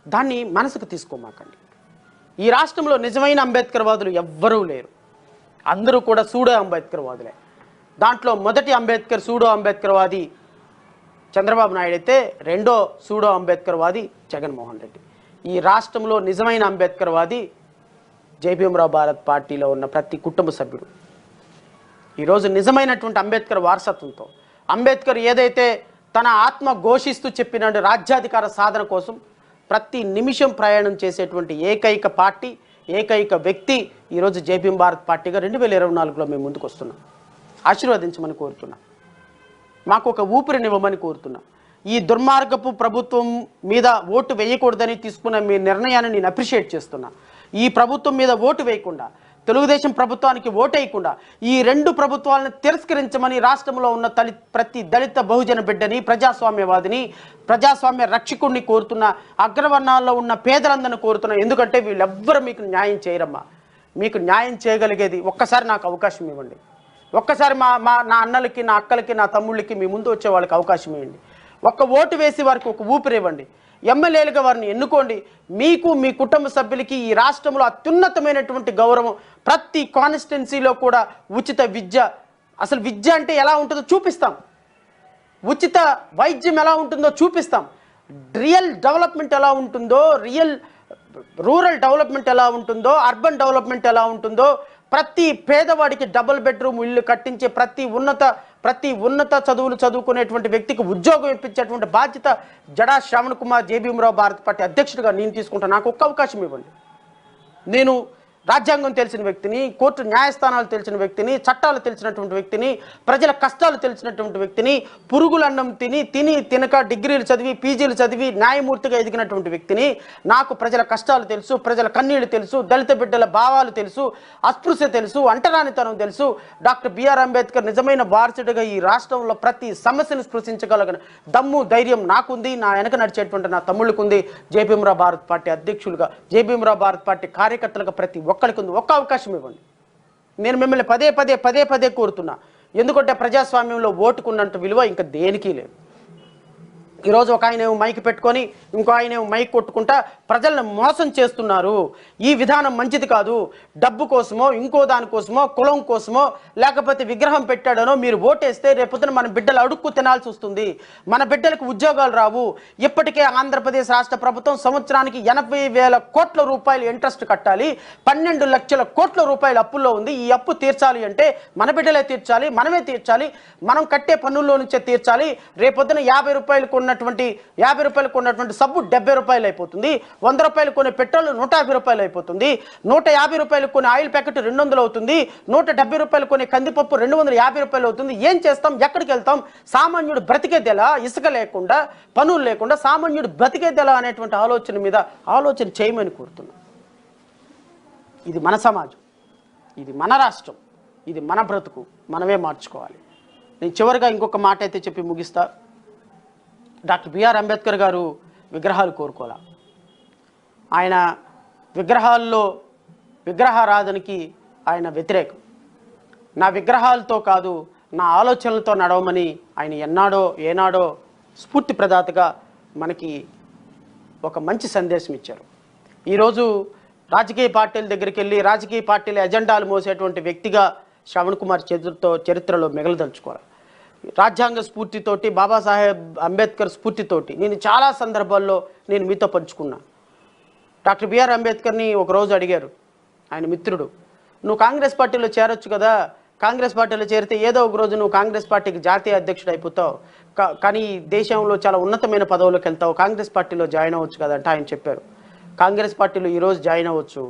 దాన్ని మనసుకు తీసుకోమాకండి. ఈ రాష్ట్రంలో నిజమైన అంబేద్కర్వాదులు ఎవ్వరూ లేరు. అందరూ కూడా సూడో అంబేద్కర్వాదులే. దాంట్లో మొదటి సూడో అంబేద్కర్వాది చంద్రబాబు నాయుడు అయితే రెండో సూడో అంబేద్కర్వాది జగన్మోహన్ రెడ్డి. ఈ రాష్ట్రంలో నిజమైన అంబేద్కర్వాది జేబీఎంరావు భారత్ పార్టీలో ఉన్న ప్రతి కుటుంబ సభ్యుడు. ఈరోజు నిజమైనటువంటి అంబేద్కర్ వారసత్వంతో అంబేద్కర్ ఏదైతే తన ఆత్మ ఘోషిస్తూ చెప్పిన రాజ్యాధికార సాధన కోసం ప్రతి నిమిషం ప్రయాణం చేసేటువంటి ఏకైక పార్టీ, ఏకైక వ్యక్తి ఈరోజు జేబీఎం భారత్ పార్టీగా 2024లో మేము ముందుకు వస్తున్నాం. ఆశీర్వదించమని కోరుతున్నాం. మాకు ఒక ఊపిరినివ్వమని కోరుతున్నాం. ఈ దుర్మార్గపు ప్రభుత్వం మీద ఓటు వేయకూడదని తీసుకున్న మీ నిర్ణయాన్ని నేను అప్రిషియేట్ చేస్తున్నా. ఈ ప్రభుత్వం మీద ఓటు వేయకుండా, తెలుగుదేశం ప్రభుత్వానికి ఓటు వేయకుండా ఈ రెండు ప్రభుత్వాలను తిరస్కరించమని రాష్ట్రంలో ఉన్న ప్రతి దళిత బహుజన బిడ్డని, ప్రజాస్వామ్యవాదిని, ప్రజాస్వామ్య రక్షకుడిని కోరుతున్న, అగ్రవర్ణాల్లో ఉన్న పేదలందరినీ కోరుతున్నా. ఎందుకంటే వీళ్ళెవ్వరూ మీకు న్యాయం చేయరమ్మా. మీకు న్యాయం చేయగలిగేది ఒక్కసారి నాకు అవకాశం ఇవ్వండి. ఒక్కసారి నా అన్నలకి, నా అక్కలకి, నా తమ్ముళ్ళకి మీ ముందు వచ్చే వాళ్ళకి అవకాశం ఇవ్వండి. ఒక్క ఓటు వేసి వారికి ఒక ఊపిరి ఇవ్వండి. ఎమ్మెల్యేలుగా వారిని ఎన్నుకోండి. మీకు, మీ కుటుంబ సభ్యులకి ఈ రాష్ట్రంలో అత్యున్నతమైనటువంటి గౌరవం, ప్రతి కాన్స్టిట్యున్సీలో కూడా ఉచిత విద్య, అసలు విద్య అంటే ఎలా ఉంటుందో చూపిస్తాం. ఉచిత వైద్యం ఎలా ఉంటుందో చూపిస్తాం. రియల్ డెవలప్మెంట్ ఎలా ఉంటుందో, రూరల్ డెవలప్మెంట్ ఎలా ఉంటుందో, అర్బన్ డెవలప్మెంట్ ఎలా ఉంటుందో, ప్రతి పేదవాడికి డబుల్ బెడ్రూమ్ ఇల్లు కట్టించే, ప్రతి ఉన్నత చదువులు చదువుకునేటువంటి వ్యక్తికి ఉద్యోగం ఇప్పించేటువంటి బాధ్యత జడా శ్రావణ్ కుమార్ జేబీఎంరావు భారత్ పార్టీ అధ్యక్షుడిగా నేను తీసుకుంటాను. నాకు ఒక్క అవకాశం ఇవ్వండి. నేను రాజ్యాంగం తెలిసిన వ్యక్తిని, కోర్టు న్యాయస్థానాలు తెలిసిన వ్యక్తిని, చట్టాలు తెలిసినటువంటి వ్యక్తిని, ప్రజల కష్టాలు తెలిసినటువంటి వ్యక్తిని, పురుగులన్నం తినక డిగ్రీలు చదివి, పీజీలు చదివి న్యాయమూర్తిగా ఎదిగినటువంటి వ్యక్తిని. నాకు ప్రజల కష్టాలు తెలుసు, ప్రజల కన్నీళ్లు తెలుసు, దళిత బిడ్డల భావాలు తెలుసు, అస్పృశ్య తెలుసు, అంటరానితనం తెలుసు. డాక్టర్ బిఆర్ అంబేద్కర్ నిజమైన వారసుడిగా ఈ రాష్ట్రంలో ప్రతి సమస్యను స్పృశించగలిగిన దమ్ము, ధైర్యం నాకుంది, నా వెనక నడిచేటువంటి నా తమ్ముళ్ళకుంది. జేబీఎంరావు భారత్ పార్టీ అధ్యక్షులుగా, జేబీఎంరావు భారత్ పార్టీ కార్యకర్తలుగా ప్రతి ఒక్కరికి ఉంది. ఒక్క అవకాశం ఇవ్వండి. నేను మిమ్మల్ని పదే పదే కోరుతున్నా. ఎందుకంటే ప్రజాస్వామ్యంలో ఓటుకున్నంత విలువ ఇంకా దేనికి లేదు. ఈరోజు ఒక ఆయన మైక్ పెట్టుకొని ఇంకో ఆయన మైక్ కొట్టుకుంటా ప్రజలను మోసం చేస్తున్నారు. ఈ విధానం మంచిది కాదు. డబ్బు కోసమో, ఇంకో దానికోసమో, కులం కోసమో, లేకపోతే విగ్రహం పెట్టాడనో మీరు ఓటేస్తే రేపొద్దున మన బిడ్డలు అడుక్కు తినాల్సి వస్తుంది. మన బిడ్డలకు ఉద్యోగాలు రావు. ఇప్పటికే ఆంధ్రప్రదేశ్ రాష్ట్ర ప్రభుత్వం సంవత్సరానికి 80,000 కోట్ల రూపాయలు ఇంట్రెస్ట్ కట్టాలి. 12 లక్షల కోట్ల రూపాయలు అప్పుల్లో ఉంది. ఈ అప్పు తీర్చాలి అంటే మన బిడ్డలే తీర్చాలి, మనమే తీర్చాలి, మనం కట్టే పన్నుల్లో నుంచే తీర్చాలి. రేపొద్దున 50 రూపాయలకు ఉన్నటువంటి సబ్బు 70 రూపాయలు అయిపోతుంది. 100 రూపాయలు కొనే పెట్రోల్ 150 రూపాయలు అయిపోతుంది. 150 రూపాయలు కొనే ఆయిల్ ప్యాకెట్ 200 అవుతుంది. 170 రూపాయలు కొనే కందిపప్పు 250 రూపాయలు అవుతుంది. ఏం చేస్తాం? ఎక్కడికి వెళ్తాం? సామాన్యుడు బ్రతికేదెలా? ఇసుక లేకుండా, పనులు లేకుండా సామాన్యుడు బ్రతికేదెలా అనేటువంటి ఆలోచన చేయమని కోరుతున్నాం. ఇది మన సమాజం, ఇది మన రాష్ట్రం, ఇది మన బ్రతుకు, మనమే మార్చుకోవాలి. నేను చివరిగా ఇంకొక మాట అయితే చెప్పి ముగిస్తా. డాక్టర్ బిఆర్ అంబేద్కర్ గారు విగ్రహాలు కోరుకోలే. ఆయన విగ్రహారాధనకి ఆయన వ్యతిరేకం. నా విగ్రహాలతో కాదు, నా ఆలోచనలతో నడవమని ఆయన ఏనాడో స్ఫూర్తి ప్రదాతగా మనకి ఒక మంచి సందేశం ఇచ్చారు. ఈరోజు రాజకీయ పార్టీల దగ్గరికి వెళ్ళి రాజకీయ పార్టీల ఎజెండాలు మోసేటువంటి వ్యక్తిగా శ్రవణ్ కుమార్ చరిత్రలో మిగలదలుచుకోవాలి. రాజ్యాంగ స్ఫూర్తితోటి, బాబాసాహెబ్ అంబేద్కర్ స్ఫూర్తితోటి నేను చాలా సందర్భాల్లో నేను మీతో పంచుకున్నా. డాక్టర్ బిఆర్ అంబేద్కర్ని ఒకరోజు అడిగారు ఆయన మిత్రుడు, నువ్వు కాంగ్రెస్ పార్టీలో చేరొచ్చు కదా, కాంగ్రెస్ పార్టీలో చేరితే ఏదో ఒక రోజు నువ్వు కాంగ్రెస్ పార్టీకి జాతీయ అధ్యక్షుడు అయిపోతావు, కానీ దేశంలో చాలా ఉన్నతమైన పదవులకు వెళ్తావు, కాంగ్రెస్ పార్టీలో జాయిన్ అవ్వచ్చు కదా అంటే ఆయన చెప్పారు, కాంగ్రెస్ పార్టీలో ఈరోజు జాయిన్ అవ్వచ్చు,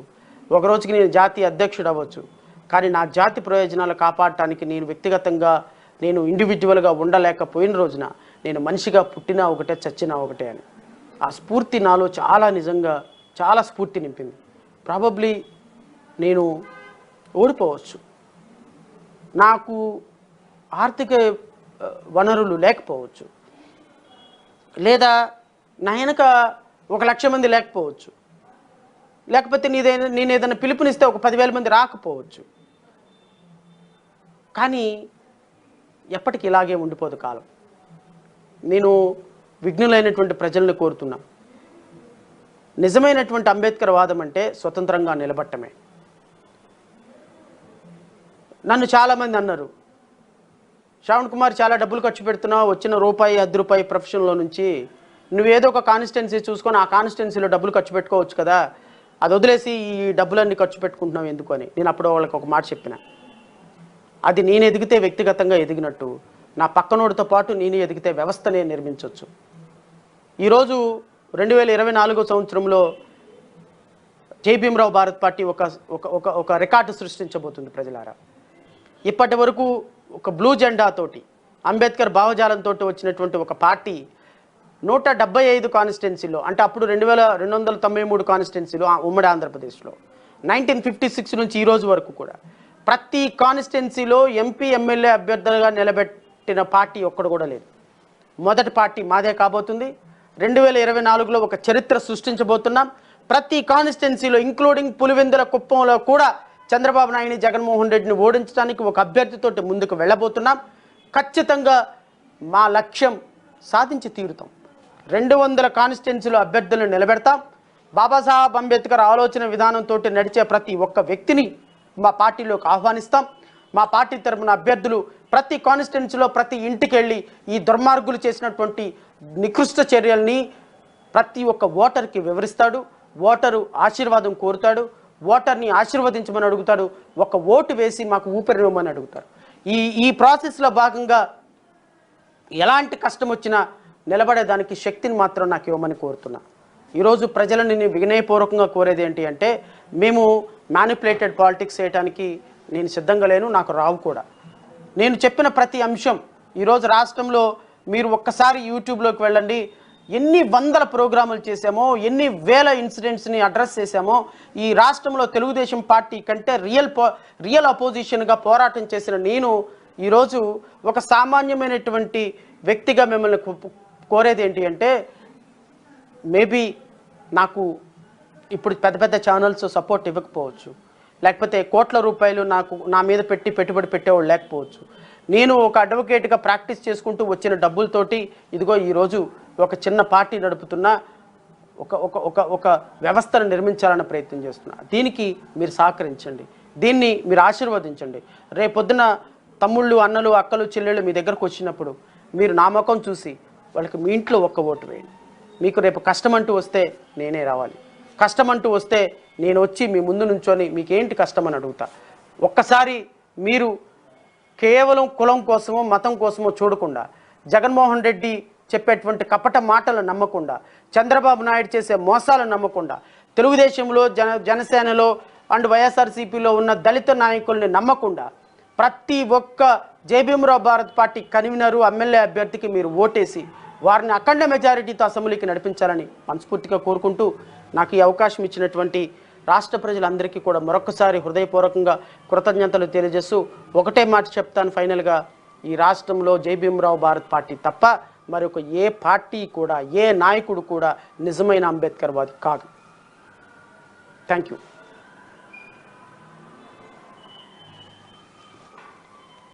ఒక రోజుకి నేను జాతీయ అధ్యక్షుడు అవ్వచ్చు, కానీ నా జాతి ప్రయోజనాలు కాపాడటానికి నేను వ్యక్తిగతంగా నేను ఇండివిజువల్గా ఉండలేకపోయిన రోజున నేను మనిషిగా పుట్టినా ఒకటే చచ్చినా ఒకటే అని. ఆ స్ఫూర్తి నాలో చాలా నిజంగా చాలా స్ఫూర్తి నింపింది. ప్రాబబ్లీ నేను ఓడిపోవచ్చు, నాకు ఆర్థిక వనరులు లేకపోవచ్చు, లేదా నా వెనక 1,00,000 మంది లేకపోవచ్చు, లేకపోతే నేను ఏదైనా పిలుపునిస్తే ఒక 10,000 మంది రాకపోవచ్చు, కానీ ఎప్పటికీ ఇలాగే ఉండిపోదు కాలం. నేను విఘ్నులైనటువంటి ప్రజలను కోరుతున్నా, నిజమైనటువంటి అంబేద్కర్ వాదం అంటే స్వతంత్రంగా నిలబడటమే. నన్ను చాలామంది అన్నారు, శ్రవణ్ కుమార్ చాలా డబ్బులు ఖర్చు పెడుతున్నావు, వచ్చిన రూపాయి 10 రూపాయి ప్రొఫెషన్లో నుంచి నువ్వేదో ఒక కాన్స్టిట్యున్సీ చూసుకొని ఆ కాన్స్టిట్యున్సీలో డబ్బులు ఖర్చు పెట్టుకోవచ్చు కదా, అది వదిలేసి ఈ డబ్బులన్నీ ఖర్చు పెట్టుకుంటున్నావు ఎందుకు అని. నేను అప్పుడు వాళ్ళకి ఒక మాట చెప్పిన, అది నేను ఎదిగితే వ్యక్తిగతంగా ఎదిగినట్టు, నా పక్కనోడితో పాటు నేను ఎదిగితే వ్యవస్థనే నిర్మించవచ్చు. ఈరోజు 2024 సంవత్సరంలో జై భీమ్రావ్ భారత్ పార్టీ ఒక రికార్డు సృష్టించబోతుంది ప్రజలారా. ఇప్పటి వరకు ఒక బ్లూ జెండాతోటి అంబేద్కర్ భావజాలంతో వచ్చినటువంటి ఒక పార్టీ 175 కాన్స్టిట్యున్సీలో, అంటే అప్పుడు 293 కాన్స్టిట్యున్సీలో ఉమ్మడి ఆంధ్రప్రదేశ్లో 1956 నుంచి ఈ రోజు వరకు కూడా ప్రతి కాన్స్టిట్యున్సీలో ఎంపీ ఎమ్మెల్యే అభ్యర్థులుగా నిలబెట్టిన పార్టీ ఒక్కడు కూడా లేదు. మొదటి పార్టీ మాదే కాబోతుంది. 2024లో ఒక చరిత్ర సృష్టించబోతున్నాం. ప్రతి కాన్స్టిట్యున్సీలో ఇంక్లూడింగ్ పులివెందుల కుప్పంలో కూడా చంద్రబాబు నాయుడిని, జగన్మోహన్ రెడ్డిని ఓడించడానికి ఒక అభ్యర్థితోటి ముందుకు వెళ్ళబోతున్నాం. ఖచ్చితంగా మా లక్ష్యం సాధించి తీరుతాం. 200 కాన్స్టిట్యున్సీలో అభ్యర్థులను నిలబెడతాం. బాబాసాహెబ్ అంబేద్కర్ ఆలోచన విధానంతో నడిచే ప్రతి ఒక్క వ్యక్తిని మా పార్టీలోకి ఆహ్వానిస్తాం. మా పార్టీ తరపున అభ్యర్థులు ప్రతి కాన్స్టిట్యున్సీలో ప్రతి ఇంటికి వెళ్ళి ఈ దుర్మార్గులు చేసినటువంటి నికృష్ట చర్యల్ని ప్రతి ఒక్క ఓటర్కి వివరిస్తాడు. ఓటరు ఆశీర్వాదం కోరుతాడు, ఓటర్ని ఆశీర్వదించమని అడుగుతాడు, ఒక ఓటు వేసి మాకు ఊపిరివ్వమని అడుగుతారు. ఈ ప్రాసెస్లో భాగంగా ఎలాంటి కష్టం వచ్చినా నిలబడేదానికి శక్తిని మాత్రం నాకు ఇవ్వమని కోరుతున్నా. ఈరోజు ప్రజలను నేను వినయపూర్వకంగా కోరేది ఏంటి అంటే, మేము మ్యానిపులేటెడ్ పాలిటిక్స్ చేయడానికి నేను సిద్ధంగా లేను, నాకు రావు కూడా. నేను చెప్పిన ప్రతి అంశం ఈరోజు రాష్ట్రంలో మీరు ఒక్కసారి యూట్యూబ్లోకి వెళ్ళండి, ఎన్ని వందల ప్రోగ్రాములు చేశామో, ఎన్ని వేల ఇన్సిడెంట్స్ని అడ్రస్ చేశామో. ఈ రాష్ట్రంలో తెలుగుదేశం పార్టీ కంటే రియల్ అపోజిషన్గా పోరాటం చేసిన నేను ఈరోజు ఒక సామాన్యమైనటువంటి వ్యక్తిగా మిమ్మల్ని కోరేది ఏంటి అంటే, మేబీ నాకు ఇప్పుడు పెద్ద పెద్ద ఛానల్స్ సపోర్ట్ ఇవ్వకపోవచ్చు, లేకపోతే కోట్ల రూపాయలు నా మీద పెట్టుబడి పెట్టేవాళ్ళు లేకపోవచ్చు. నేను ఒక అడ్వకేట్గా ప్రాక్టీస్ చేసుకుంటూ వచ్చిన డబ్బులతోటి ఇదిగో ఈరోజు ఒక చిన్న పార్టీ నడుపుతున్నా, ఒక వ్యవస్థను నిర్మించాలన్న ప్రయత్నం చేస్తున్నా. దీనికి మీరు సహకరించండి, దీన్ని మీరు ఆశీర్వదించండి. రేపొద్దున తమ్ముళ్ళు, అన్నలు, అక్కలు, చెల్లెళ్ళు మీ దగ్గరకు వచ్చినప్పుడు మీరు నా ముఖం చూసి వాళ్ళకి మీ ఇంట్లో ఒక్క ఓటు వేయండి. మీకు రేపు కష్టం అంటూ వస్తే నేనే రావాలి, కష్టం అంటూ వస్తే నేను వచ్చి మీ ముందు నుంచొని మీకేంటి కష్టం అని అడుగుతా. ఒక్కసారి మీరు కేవలం కులం కోసమో మతం కోసమో చూడకుండా, జగన్మోహన్ రెడ్డి చెప్పేటువంటి కపట మాటలు నమ్మకుండా, చంద్రబాబు నాయుడు చేసే మోసాలు నమ్మకుండా, తెలుగుదేశంలో జనసేనలో అండ్ వైఎస్ఆర్సీపీలో ఉన్న దళిత నాయకుల్ని నమ్మకుండా, ప్రతి ఒక్క జై Bhimrao Bharat party convener, MLA అభ్యర్థికి మీరు ఓటేసి వారిని అఖండ మెజారిటీతో అసెంబ్లీకి నడిపించాలని మనస్ఫూర్తిగా కోరుకుంటూ, నాకు ఈ అవకాశం ఇచ్చినటువంటి రాష్ట్ర ప్రజలందరికీ కూడా మరొకసారి హృదయపూర్వకంగా కృతజ్ఞతలు తెలియజేస్తూ ఒకటే మాట చెప్తాను ఫైనల్గా, ఈ రాష్ట్రంలో జై భీమ్రావ్ భారత్ పార్టీ తప్ప మరొక ఏ పార్టీ కూడా, ఏ నాయకుడు కూడా నిజమైన అంబేద్కర్ వాది కాదు. Thank you.